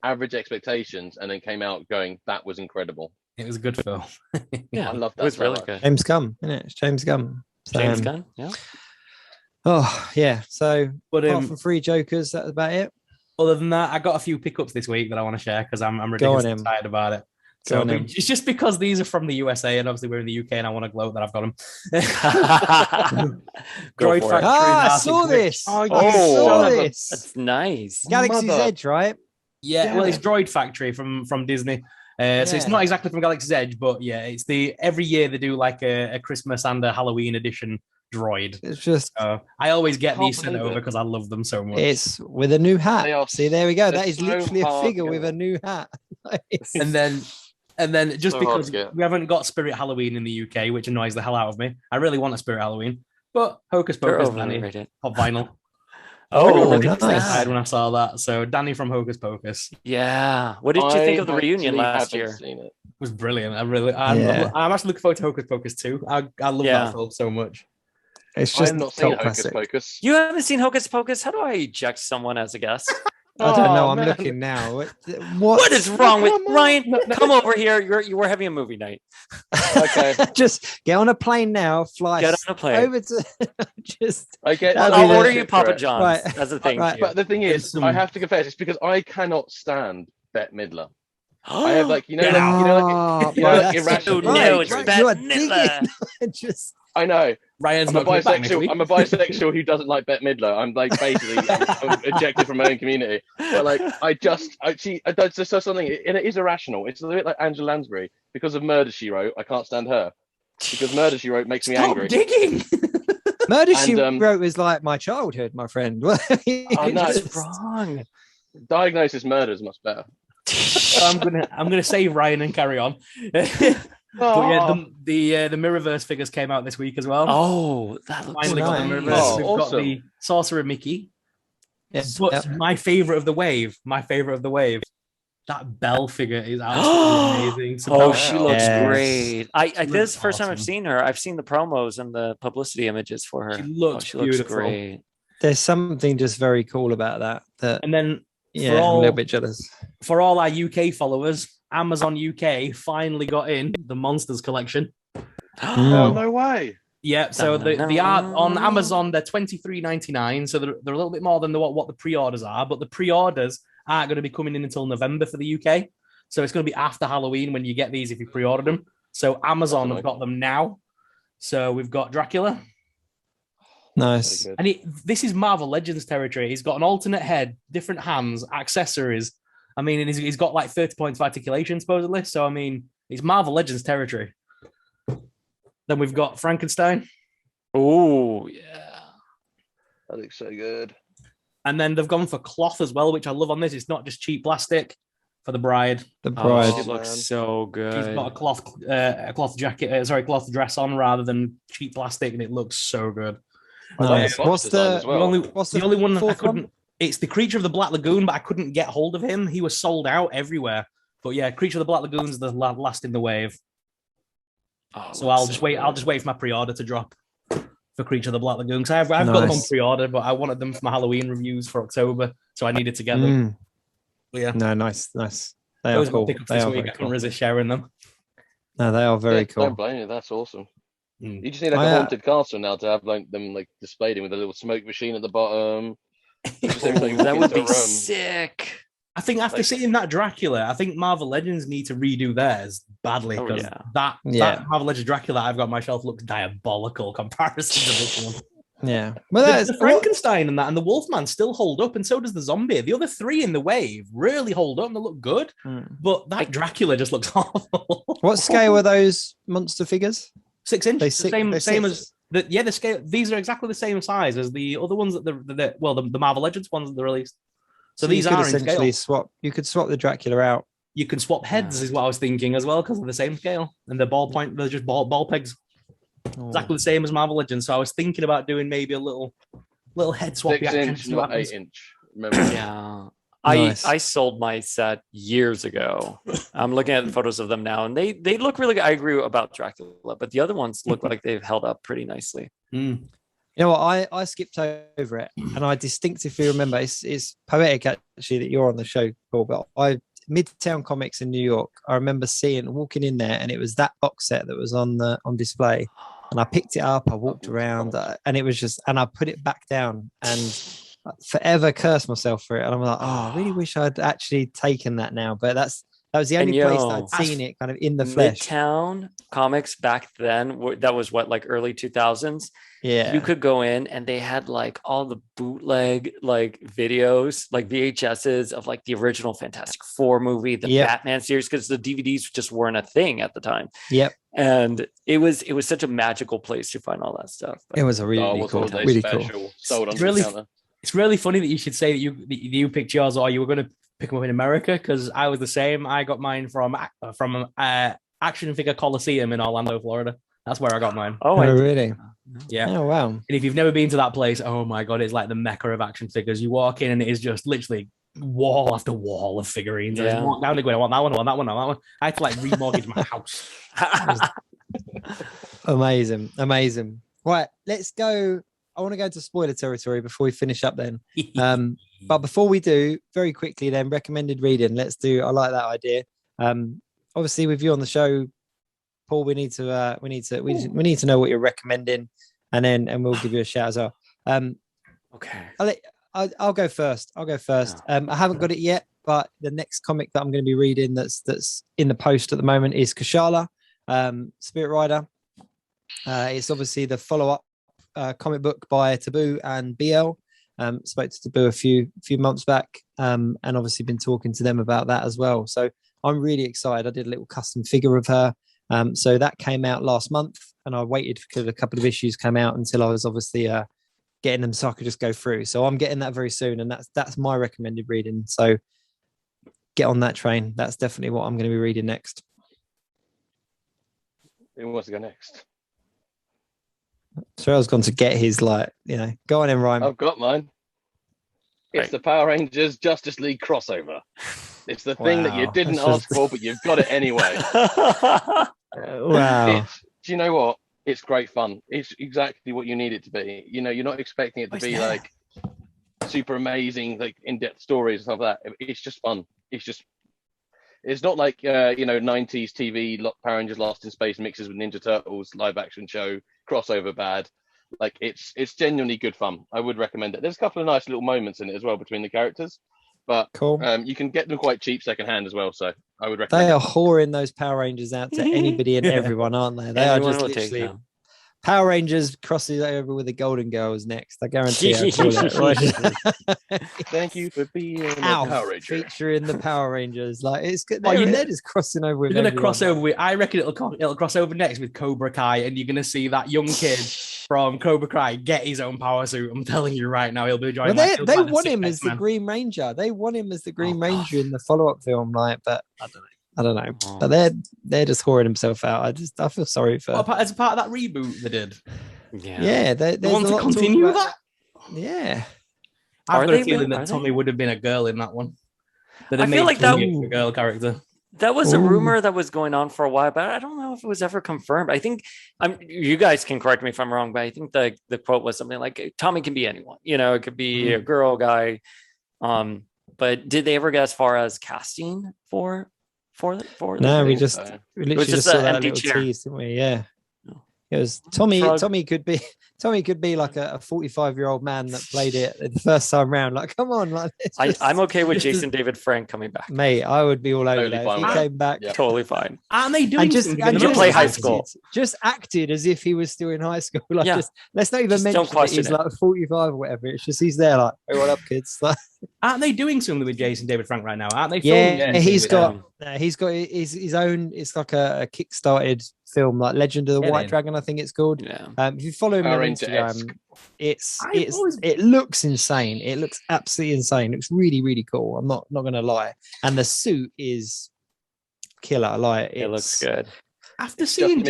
average expectations and then came out going, that was incredible. It was a good film. I love that. It was really good. James Gunn, isn't it? It's James Gunn. James Gunn, yeah. Oh yeah. So, apart from 3 Jokers, that's about it. Other than that, I got a few pickups this week that I want to share because I'm ridiculously excited about it. So it's just because these are from the USA, and obviously we're in the UK, and I want to gloat that I've got them. Droid Factory. I saw this. Oh, you saw this. That's nice. Galaxy's Edge, right? Yeah, well, it's Droid Factory from Disney. So it's not exactly from Galaxy's Edge, but it's every year they do like a Christmas and a Halloween edition droid. It's just I always get these sent over because I love them so much. It's with a new hat. See, there we go. That is literally a figure with a new hat. and then just because we haven't got Spirit Halloween in the UK, which annoys the hell out of me. I really want a Spirit Halloween, but Hocus Pocus Danny pop vinyl. Oh, nice. Excited when I saw that. So Danny from Hocus Pocus. Yeah. What did you think of the reunion last year? It was brilliant. I'm actually looking forward to Hocus Pocus 2. I love that film so much. It's just not seen Hocus Pocus. You haven't seen Hocus Pocus? How do I eject someone as a guest? I don't know. I'm looking now. What is wrong with Ryan? No. Come over here. You were having a movie night. Okay. Just get on a plane now. Fly. Get on a plane. Over to I'll order you Papa John's. Right. That's the thing. Right. But the thing is, I have to confess, it's because I cannot stand Bette Midler. I have irrational. No, it's Bette Midler. I know. Ryan's I'm a bisexual who doesn't like Bette Midler. I'm like basically I'm ejected from my own community. But like she does just something, and it is irrational. It's a bit like Angela Lansbury. Because of Murder, She Wrote, I can't stand her. Because Murder, She Wrote makes me angry. Digging. Murder, She Wrote was like my childhood, my friend. No, it's wrong. Diagnosis Murder is much better. I'm gonna save Ryan and carry on. But yeah, the Mirrorverse figures came out this week as well. Oh, that looks finally got the Mirrorverse. We've got the Sorcerer Mickey. Yes, but my favorite of the wave, that Belle figure is absolutely amazing. So she looks great. This is the first time I've seen her. I've seen the promos and the publicity images for her. She looks beautiful. Great. There's something just very cool about that. And then I'm a little bit jealous. For all our UK followers, Amazon UK finally got in the Monsters collection. Oh, no way. Yeah, so the art on Amazon, they're $23.99, so they're a little bit more than what the pre-orders are, but the pre-orders aren't going to be coming in until November for the UK. So it's going to be after Halloween when you get these if you pre-order them. So Amazon have got them now. So we've got Dracula. Nice. And this is Marvel Legends territory. He's got an alternate head, different hands, accessories. I mean, and he's got like 30 points of articulation, supposedly. So, I mean, it's Marvel Legends territory. Then we've got Frankenstein. Oh yeah, that looks so good. And then they've gone for cloth as well, which I love on this. It's not just cheap plastic for the bride. The bride. She looks so good. She's got a cloth jacket, cloth dress on rather than cheap plastic, and it looks so good. Nice. What's the only one I couldn't? It's the Creature of the Black Lagoon, but I couldn't get hold of him. He was sold out everywhere. But yeah, Creature of the Black Lagoon is the last in the wave. Oh, so I'll just wait. I'll just wait for my pre-order to drop for Creature of the Black Lagoon, because I've got them on pre-order, but I wanted them for my Halloween reviews for October, so I needed to get them. Yeah. No, nice. They are cool. I couldn't resist sharing them. No, they are very cool. Don't blame you. That's awesome. You just need like a haunted castle now to have like them like displayed in with a little smoke machine at the bottom. That would be sick. I think after seeing that Dracula, I think Marvel Legends need to redo theirs badly, because that Marvel Legends Dracula I've got on my shelf looks diabolical comparison to this one. Yeah, well, the Frankenstein and the Wolfman still hold up, and so does the zombie. The other three in the wave really hold up and they look good, but that Dracula just looks awful. What scale are those monster figures? 6 inch. Same as the scale. These are exactly the same size as the other ones that the Marvel Legends ones that they released. So these are essentially swap. You could swap the Dracula out. You can swap heads, is what I was thinking as well, because they're the same scale and the ballpoint. They're just ball pegs, exactly the same as Marvel Legends. So I was thinking about doing maybe a little head swap. 6 inch, not 8 inch. Remember? Yeah. I sold my set years ago. I'm looking at the photos of them now, and they look really good. I agree about Dracula, but the other ones look like they've held up pretty nicely. You know what? I skipped over it, and I distinctively remember. It's poetic actually that you're on the show, Paul. But Midtown Comics in New York. I remember walking in there, and it was that box set that was on display. And I picked it up. I walked around, and it was just. And I put it back down, and forever cursed myself for it. And I'm like, I really wish I'd actually taken that now. But that was the only place that I'd seen it kind of in the flesh. Midtown Comics back then, that was like early 2000s. Yeah. You could go in and they had like all the bootleg like videos, like VHSs of like the original Fantastic Four movie, the Batman series, because the DVDs just weren't a thing at the time. Yep. And it was such a magical place to find all that stuff. But it was a really cool. Sold on the counter. It's really funny that you should say that you picked yours, or you were going to pick them up in America, because I was the same. I got mine from Action Figure Coliseum in Orlando, Florida. That's where I got mine. Oh really? Yeah. Oh, wow. And if you've never been to that place, oh my God, it's like the mecca of action figures. You walk in and it is just literally wall after wall of figurines. Yeah. I walk down the way, I want that one, I want that one, I want that one. I had to like remortgage my house. Amazing. Right, let's go. I want to go to spoiler territory before we finish up then. But before we do, very quickly then, recommended reading. I like that idea. Obviously with you on the show, Paul, we need to know what you're recommending, and we'll give you a shout as well. Okay. I'll go first. I haven't got it yet, but the next comic that I'm going to be reading that's in the post at the moment is Kashala, Spirit Rider. It's obviously the follow-up comic book by Taboo and BL. Spoke to Taboo a few months back, and obviously been talking to them about that as well. So I'm really excited. I did a little custom figure of her. So that came out last month, and I waited because a couple of issues came out until I was obviously getting them so I could just go through. So I'm getting that very soon, and that's my recommended reading. So get on that train. That's definitely what I'm going to be reading next. Who wants to go next? So I was going to get his go on in, Ryan. I've got mine. It's the Power Rangers Justice League crossover. It's the thing that you didn't ask for, but you've got it anyway. Wow. Do you know what? It's great fun. It's exactly what you need it to be. You know, you're not expecting it to be like super amazing, like in-depth stories and stuff like that. It's just fun. It's not like 90s TV Power Rangers Lost in Space mixes with Ninja Turtles live action show crossover bad. Like it's genuinely good fun. I would recommend it. There's a couple of nice little moments in it as well between the characters, but cool. You can get them quite cheap secondhand as well. So I would recommend. They are whoring those Power Rangers out to anybody and everyone, aren't they? They are just literally Power Rangers crosses over with the Golden Girls next. I guarantee. Thank you for being a Power Ranger. Featuring the Power Rangers. Like it's good. Ned is crossing over with. You're going to cross over with. I reckon it'll cross over next with Cobra Kai, and you're going to see that young kid from Cobra Kai get his own power suit. I'm telling you right now, he'll be joining. Well, they want him as the Green Ranger. They want him as the Green Ranger in the follow-up film, like, but I don't know. But they're just whoring himself out. I feel sorry for. As a part of that reboot they did. Yeah, they want to continue that. Yeah, I've got a feeling that Tommy would have been a girl in that one. I feel like that a girl character. That was a rumor that was going on for a while, but I don't know if it was ever confirmed. I think you guys can correct me if I'm wrong, but I think the quote was something like Tommy can be anyone. You know, it could be a girl, guy. But did they ever get as far as casting for? No, we literally just saw that little tease, didn't we? Yeah. It was Tommy could be like a 45-year-old man that played it the first time round. Like, come on, like I'm okay with Jason David Frank coming back. Mate, I would be all over that. If he came back, totally fine. Aren't they doing just play high school? Just acted as if he was still in high school. Like, let's not even mention that he's like 45 or whatever. It's just he's there like, hey, what up, kids? Like, aren't they doing something with Jason David Frank right now? Aren't they? Yeah, he's got his own. It's like a kickstarted film, like Legend of the White Dragon, I think it's called. Yeah. If you follow him on Instagram, it looks insane. It looks absolutely insane. It looks really, really cool. I'm not gonna lie. And the suit is killer. Like, it looks good. After seeing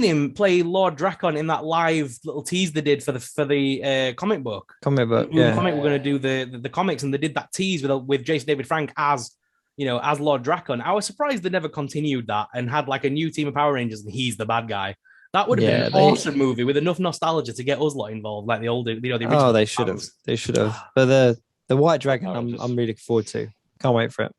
him play Lord Drakon in that live little tease they did for the comic book. We're going to do the comics, and they did that tease with Jason David Frank as Lord Drakon. I was surprised they never continued that and had like a new team of Power Rangers and he's the bad guy. That would have been an awesome movie with enough nostalgia to get us lot involved, like the older, the original. Oh, they should have. They should have. But the White Dragon, I'm really looking forward to. Can't wait for it.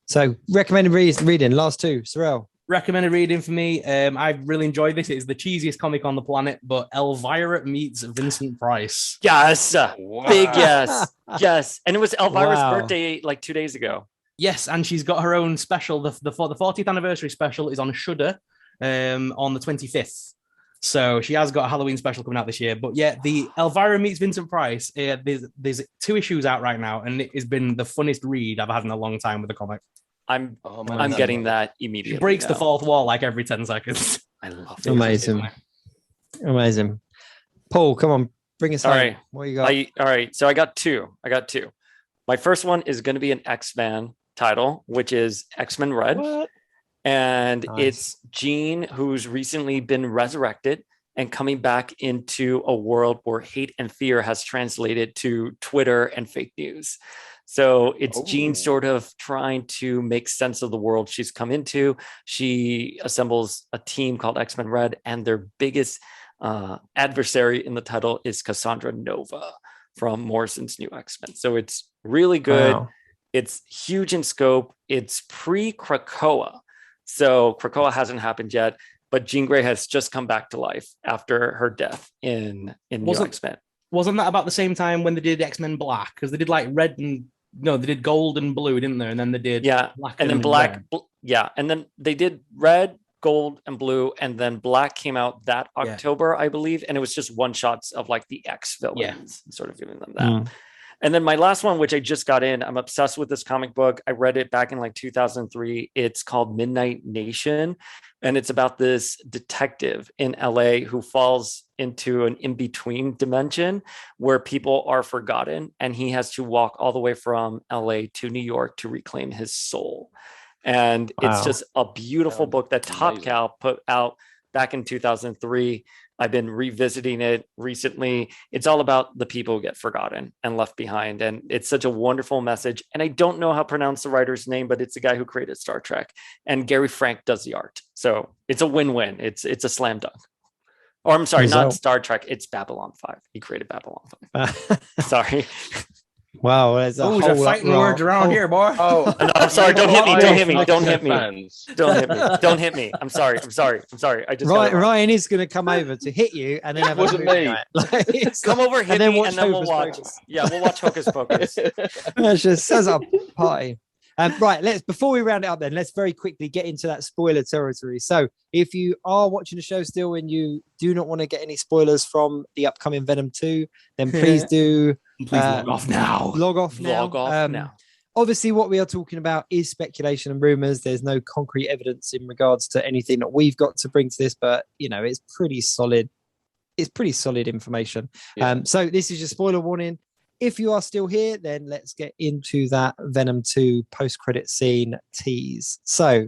So, recommended reading, last two, Sorrel. Recommended reading for me. I've really enjoyed this. It is the cheesiest comic on the planet, but Elvira meets Vincent Price. Yes, big yes, yes. And it was Elvira's birthday like 2 days ago. Yes, and she's got her own special. The 40th anniversary special is on Shudder on the 25th. So she has got a Halloween special coming out this year. But yeah, the Elvira meets Vincent Price. There's 2 issues out right now, and it has been the funnest read I've had in a long time with a comic. I'm getting that immediately. She breaks the fourth wall like every 10 seconds. I love it. Amazing. Paul, come on, bring us home. All right. What you got? All right. So I got two. My first one is going to be an X-Men title, which is X-Men Red. What? And it's Jean, who's recently been resurrected and coming back into a world where hate and fear has translated to Twitter and fake news. So it's Jean sort of trying to make sense of the world she's come into. She assembles a team called X-Men Red, and their biggest adversary in the title is Cassandra Nova from Morrison's New X-Men. So it's really good. Wow. It's huge in scope. It's pre-Krakoa. So Krakoa hasn't happened yet, but Jean Grey has just come back to life after her death in New X-Men. Wasn't that about the same time when they did X-Men Black? Because they did like they did gold and blue, didn't they? And then they did black and then black. And then they did red, gold, and blue, and then black came out that October, I believe, and it was just one shots of like the X villains, sort of giving them that. And then my last one, which I just got in, I'm obsessed with this comic book. I read it back in like 2003. It's called Midnight Nation. And it's about this detective in LA who falls into an in-between dimension where people are forgotten. And he has to walk all the way from LA to New York to reclaim his soul. And it's just a beautiful book that Top Cow put out back in 2003. I've been revisiting it recently. It's all about the people who get forgotten and left behind. And it's such a wonderful message. And I don't know how to pronounce the writer's name, but it's the guy who created Star Trek. And Gary Frank does the art. So it's a win-win. It's a slam dunk. Or I'm sorry, not Star Trek. It's Babylon 5. He created Babylon 5. Sorry. Wow, there's a fighting words around here, boy. No, I'm sorry. Don't hit me. I'm sorry. I just Ryan is going to come over to hit you, and then have wasn't me. Come over, hit me, and then we'll watch. Yeah, we'll watch Hocus Pocus. That's just as a party. Right, before we round it up, then let's very quickly get into that spoiler territory. So, if you are watching the show still and you do not want to get any spoilers from the upcoming Venom 2, then please do. Please log off now. Log off now. Obviously, what we are talking about is speculation and rumors. There's no concrete evidence in regards to anything that we've got to bring to this, but it's pretty solid. It's pretty solid information. Yeah. So this is your spoiler warning. If you are still here, then let's get into that Venom 2 post-credit scene tease. So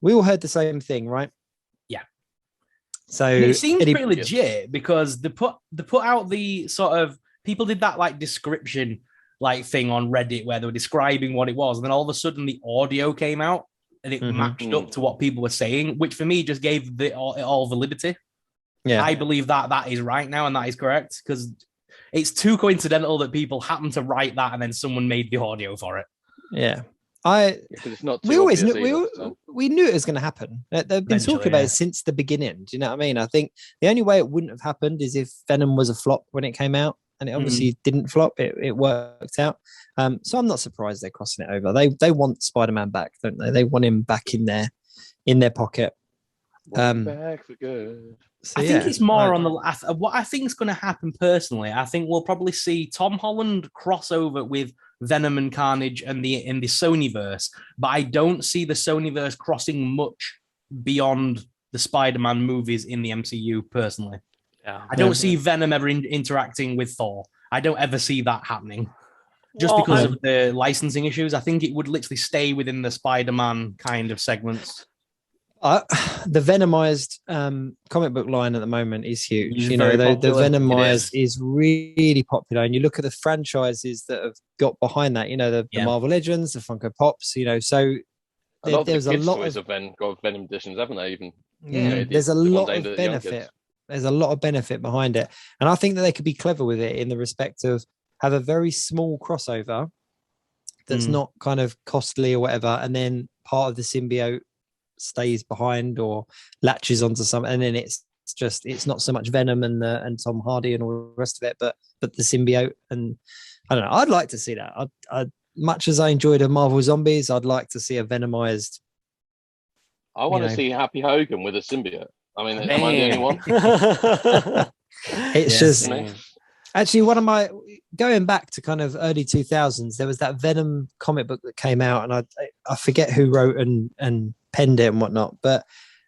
we all heard the same thing, right? Yeah. So and it seems pretty legit because they put out the sort of people did that like description like thing on Reddit where they were describing what it was, and then all of a sudden the audio came out and it matched up to what people were saying, which for me just gave it all validity. Yeah, I believe that is right now and that is correct because it's too coincidental that people happen to write that and then someone made the audio for it. Yeah. It's not we always knew we knew it was going to happen. They've been talking about it since the beginning. Do you know what I mean? I think the only way it wouldn't have happened is if Venom was a flop when it came out, and it obviously didn't flop. It worked out. So I'm not surprised they're crossing it over. They want Spider-Man back, don't they? They want him back in their pocket. Back for good. So, I think it's more on the what I think is going to happen personally. I think we'll probably see Tom Holland crossover with Venom and Carnage and in the Sonyverse, but I don't see the Sonyverse crossing much beyond the Spider-Man movies in the MCU personally. Yeah, I don't see Venom ever interacting with Thor. I don't ever see that happening. Just because of the licensing issues, I think it would literally stay within the Spider-Man kind of segments. The Venomized comic book line at the moment is huge. The Venomized is really popular, and you look at the franchises that have got behind that. The Marvel Legends, the Funko Pops. So there's a lot of Venom editions, haven't they? Even there's a lot of benefit. There's a lot of benefit behind it, and I think that they could be clever with it in the respect of have a very small crossover that's not kind of costly or whatever, and then part of the symbiote stays behind or latches onto something, and then it's not so much Venom and Tom Hardy and all the rest of it, but the symbiote. And I don't know, I'd like to see that. I much as I enjoyed a Marvel Zombies, I'd like to see a Venomized. I want to see Happy Hogan with a symbiote. I mean, am I the only one? It's just actually one of my going back to kind of early 2000s. There was that Venom comic book that came out, and I forget who wrote and penned it and whatnot, but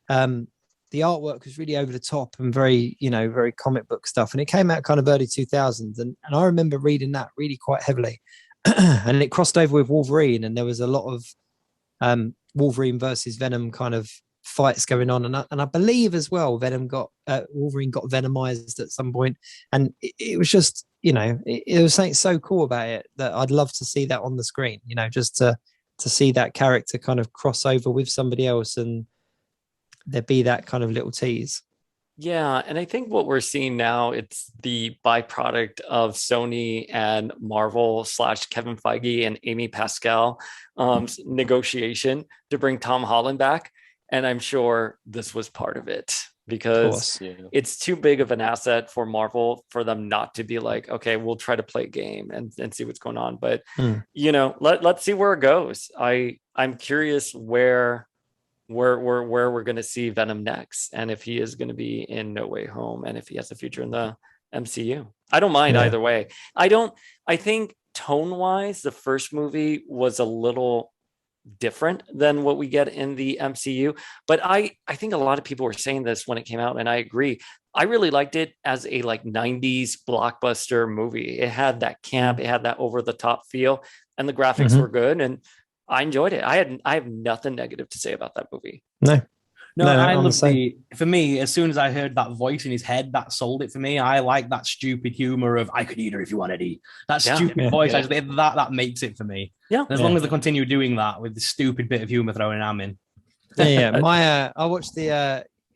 the artwork was really over the top and very very comic book stuff, and it came out kind of early 2000s, and I remember reading that really quite heavily. And it crossed over with Wolverine, and there was a lot of Wolverine versus Venom kind of fights going on, and I believe as well Wolverine got Venomized at some point, and it was just it was something so cool about it that I'd love to see that on the screen, just to see that character kind of cross over with somebody else and there be that kind of little tease. Yeah, and I think what we're seeing now, it's the byproduct of Sony and Marvel / Kevin Feige and Amy Pascal negotiation to bring Tom Holland back. And I'm sure this was part of it because it's too big of an asset for Marvel for them not to be like, okay, we'll try to play a game and see what's going on. But, let's see where it goes. I'm curious where we're going to see Venom next, and if he is going to be in No Way Home, and if he has a future in the MCU. I don't mind either way. I think tone-wise, the first movie was a little different than what we get in the MCU, but I think a lot of people were saying this when it came out, and I agree. I really liked it as a 90s blockbuster movie. It had that camp, it had that over-the-top feel, and the graphics were good, and I enjoyed it. I have nothing negative to say about that movie. No, I love for me, as soon as I heard that voice in his head, that sold it for me. I like that stupid humor of I could eat her if you wanted to eat. That stupid voice, that makes it for me. Yeah. And as long as they continue doing that with the stupid bit of humor thrown in.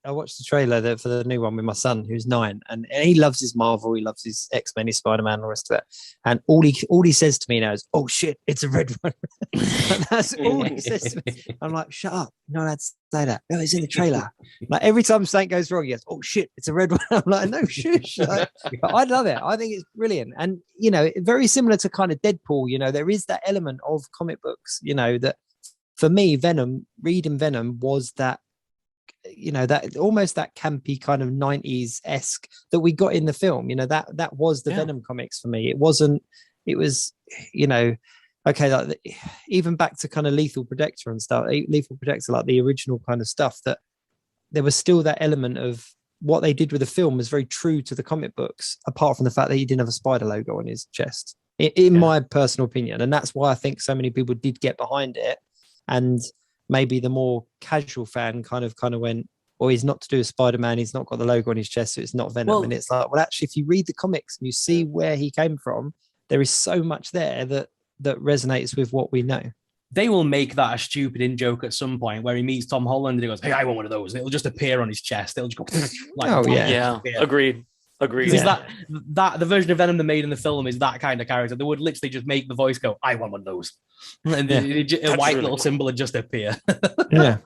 I watched the trailer for the new one with my son, who's 9, and he loves his Marvel, he loves his X-Men, his Spider-Man, all the rest of it. And all he says to me now is, "Oh shit, it's a red one." That's all he says to me. I'm like, "Shut up, you're not allowed to say that." No, it's in the trailer. Like every time something goes wrong, he goes, "Oh shit, it's a red one." I'm like, "No, shush." But I love it. I think it's brilliant, and very similar to kind of Deadpool. There is that element of comic books. That for me, reading Venom was that. That almost that campy kind of 90s-esque that we got in the film. That was the Venom comics for me. It was okay, like even back to kind of Lethal Protector and stuff, Lethal Protector, like the original kind of stuff, that there was still that element of what they did with the film was very true to the comic books, apart from the fact that he didn't have a spider logo on his chest, in my personal opinion. And that's why I think so many people did get behind it. And maybe the more casual fan kind of went, well, he's not to do with Spider-Man, he's not got the logo on his chest, so it's not Venom. And it's like, well, actually, if you read the comics and you see where he came from, there is so much there that resonates with what we know. They will make that a stupid in-joke at some point where he meets Tom Holland and he goes, hey, I want one of those. And it'll just appear on his chest. It'll just go like, yeah. Agreed. Because that the version of Venom they made in the film is that kind of character. They would literally just make the voice go, I want one of those. And a white little symbol would just appear. Yeah.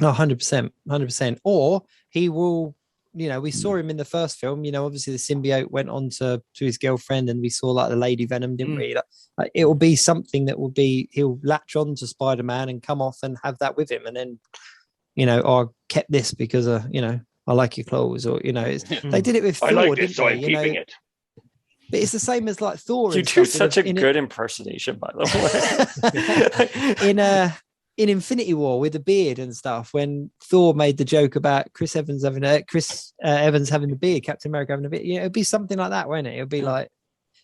No, 100%. Or he will, we saw him in the first film, obviously the symbiote went on to his girlfriend and we saw like the Lady Venom, didn't we? Like, it will be something that will be, he'll latch on to Spider-Man and come off and have that with him. And then, I kept this because, I like your clothes, or, they did it with Thor, I like this, so I'm keeping it. But it's the same as like Thor. You do such a good impersonation, by the way. In Infinity War with the beard and stuff, when Thor made the joke about Chris Evans having the beard, Captain America having a beard, it'd be something like that, won't it? It'd be like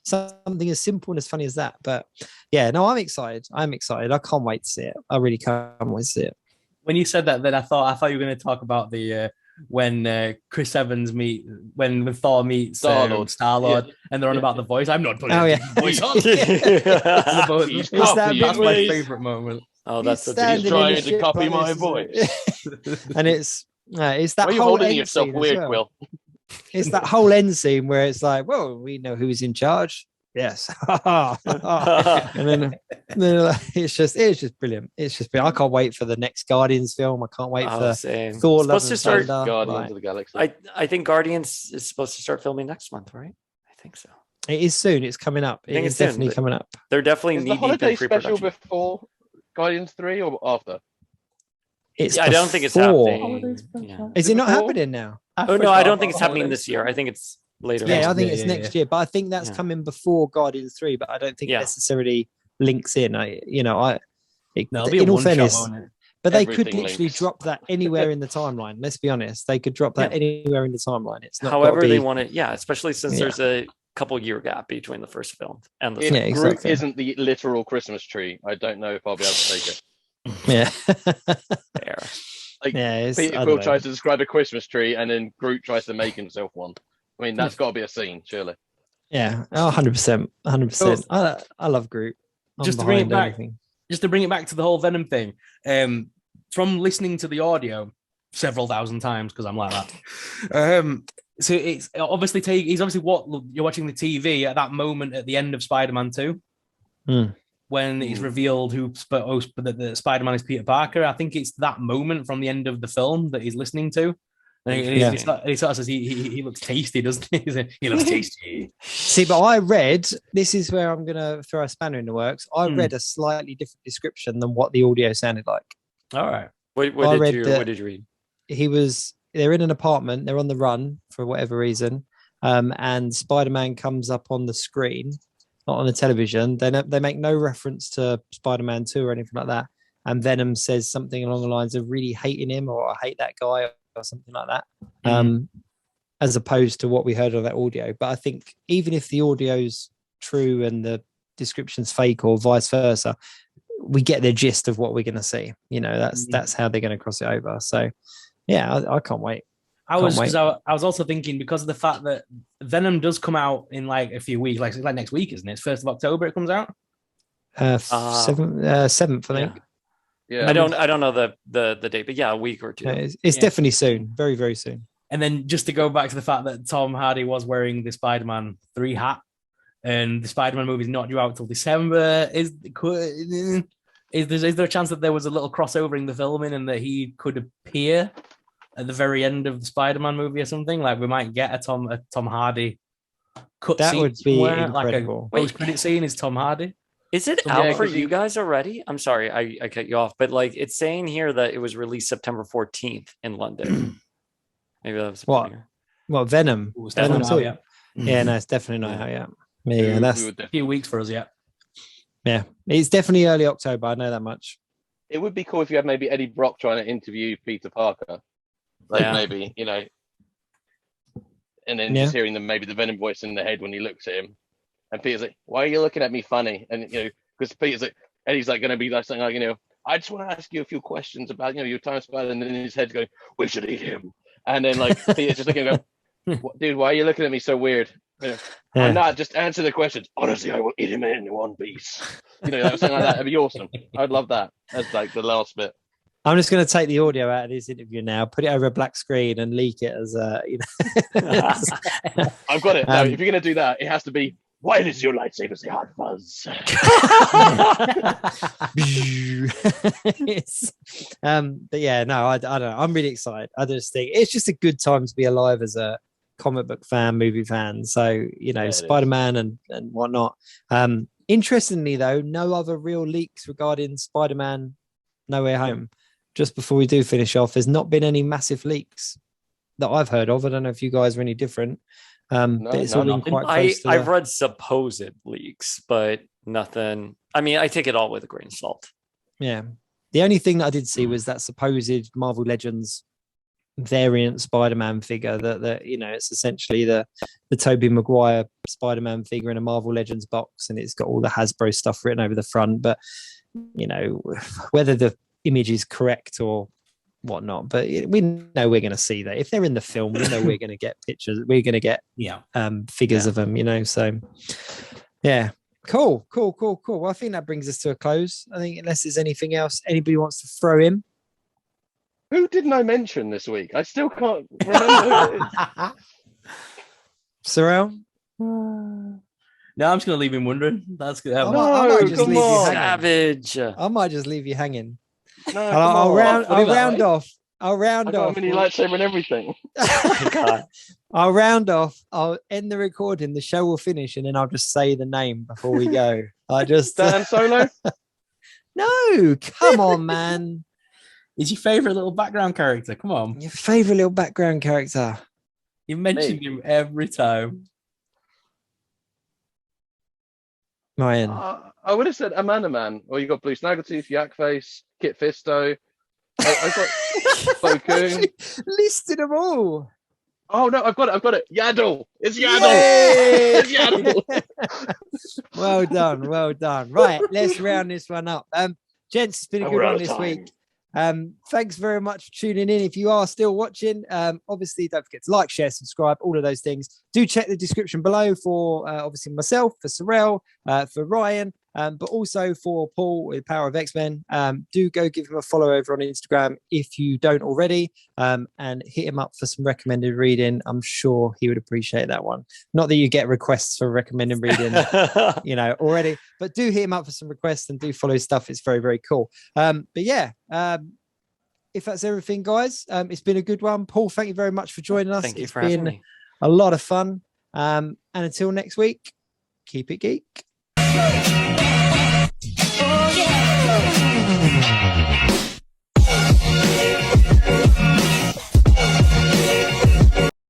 something as simple and as funny as that. But yeah, no, I'm excited. I can't wait to see it. I really can't wait to see it. When you said that, then I thought you were going to talk about the when Chris Evans when Thor meets Star-Lord, and they're on about the voice. I'm not putting the voice on. That's my favorite moment. Oh, that's he's trying to copy my voice. And it's that Why are you whole holding yourself weird, well. Quill? It's that whole end scene where it's like, well, we know who's in charge. Yes. And then it's just brilliant. It's just brilliant. I can't wait for the next Guardians film. I can't wait for Thor. Supposed to start Guardians of the Galaxy. I think Guardians is supposed to start filming next month, right? I think so. It is soon. It's coming up. It is definitely coming up. They're definitely is the holiday special before Guardians 3 or after? I don't think it's happening. Is it not happening now? Oh no, I don't think it's happening this year. I think it's later. Yeah, I think it's next year, but I think that's coming before Guardians 3. But I don't think it necessarily links in. In all fairness, but they could literally drop that anywhere in the timeline. Let's be honest, they could drop that anywhere in the timeline. It's not however they want it. Yeah, especially since there's a couple-year gap between the first film and the second. Groot isn't the literal Christmas tree, I don't know if I'll be able to take it. Yeah. Fair. Peter Quill tries to describe a Christmas tree and then Groot tries to make himself one. I mean, that's got to be a scene, surely. Yeah, 100%. 100%. I love Groot. Just to bring it back to the whole Venom thing, from listening to the audio several thousand times, because I'm like that. So it's obviously he's obviously what you're watching the TV at that moment at the end of Spider-Man 2. When it's revealed that Spider-Man is Peter Parker. I think it's that moment from the end of the film that he's listening to. And he sort of says he looks tasty, doesn't he? He looks tasty. See, but I read, this is where I'm going to throw a spanner in the works. I read a slightly different description than what the audio sounded like. All right. What did you read? They're in an apartment, they're on the run for whatever reason, and Spider-Man comes up on the screen, not on the television. They make no reference to Spider-Man 2 or anything like that. And Venom says something along the lines of really hating him, or I hate that guy, or something like that, as opposed to what we heard of that audio. But I think even if the audio's true and the description's fake or vice versa, we get the gist of what we're going to see. That's how they're going to cross it over. So yeah, I can't wait. I was also thinking, because of the fact that Venom does come out in like a few weeks, like next week, isn't it? It's 1st of October it comes out. 7th, I think. Yeah. I don't know the date, but a week or two. It's definitely soon, very, very soon. And then just to go back to the fact that Tom Hardy was wearing the Spider-Man 3 hat, and the Spider-Man movie is not due out till December. Is there a chance that there was a little crossover in the filming and that he could appear at the very end of the Spider-Man movie or something? Like we might get a Tom Hardy cut. That would be incredible. Like a post-credit scene is Tom Hardy. Is it out for you guys already? I'm sorry, I cut you off, but like it's saying here that it was released September 14th in London. Maybe that was what Venom? Venom too, yeah. Yeah, no, it's definitely not out yet. Yeah, that's a few weeks for us, yeah. Yeah, it's definitely early October. I know that much. It would be cool if you had maybe Eddie Brock trying to interview Peter Parker, maybe, you know, and then just hearing the Venom voice in the head when he looks at him, and Peter's like, "Why are you looking at me funny?" And you know, because Peter's like, Eddie's like going to be like something like, you know, "I just want to ask you a few questions about, you know, your time spent," and then his head's going, "We should eat him," and then like Peter's just looking at him, "Dude, why are you looking at me so weird?" You know, I'm not. Just answer the questions. Honestly, I will eat him in one piece. You know, something like that. It'd be awesome. I'd love that. That's like the last bit. I'm just going to take the audio out of this interview now, put it over a black screen, and leak it as you know. I've got it. No, if you're going to do that, it has to be. Why does your lightsaber say hot fuzz? But yeah, no, I don't know. I'm really excited. I just think it's just a good time to be alive as a comic book fan, movie fan. So, you know, Spider-Man and whatnot. Interestingly, though, no other real leaks regarding Spider-Man No Way Home. Just before we do finish off, there's not been any massive leaks that I've heard of. I don't know if you guys are any different. But it's all been quite close I've read supposed leaks, but nothing. I mean, I take it all with a grain of salt. Yeah. The only thing that I did see was that supposed Marvel Legends variant Spider-Man figure that you know, it's essentially the Tobey Maguire Spider-Man figure in a Marvel Legends box, and it's got all the Hasbro stuff written over the front. But you know, whether the image is correct or whatnot, but we know we're going to see that if they're in the film, we know we're going to get pictures, we're going to get figures of them, you know. So yeah, cool. Well, I think that brings us to a close. I think unless there's anything else anybody wants to throw in. Who didn't I mention this week? I still can't remember who it is. Sorrel? No, I'm just going to leave him wondering. That's good. I might just leave you hanging. Savage. I might just leave you hanging. No, I'll round off. I'll round off. Mini lightsaber and everything. God. I'll round off. I'll end the recording. The show will finish, and then I'll just say the name before we go. I just Dan Solo. No, come on, man. Is your favorite little background character? Come on, your favorite little background character. You mentioned him every time. Ryan. I would have said Amanda Man, or you got Blue Snaggletooth, Yak Face, Kit Fisto. I got Falcon. Listed them all. Oh no, I've got it. Yaddle. It's Yaddle. It's Yaddle. Well done. Right, let's round this one up. Gents, it's been a good one this week. Thanks very much for tuning in. If you are still watching, obviously don't forget to like, share, subscribe, all of those things. Do check the description below for obviously myself, for Sorrel, for Ryan, but also for Paul with Power of X-Men. Do go give him a follow over on Instagram if you don't already, and hit him up for some recommended reading. I'm sure he would appreciate that one. Not that you get requests for recommended reading, you know, already, but do hit him up for some requests and do follow stuff. It's very, very cool. But yeah, if that's everything, guys, it's been a good one. Paul, thank you very much for joining us. Thank you for having me. A lot of fun. And until next week, keep it geek. Oh, yeah.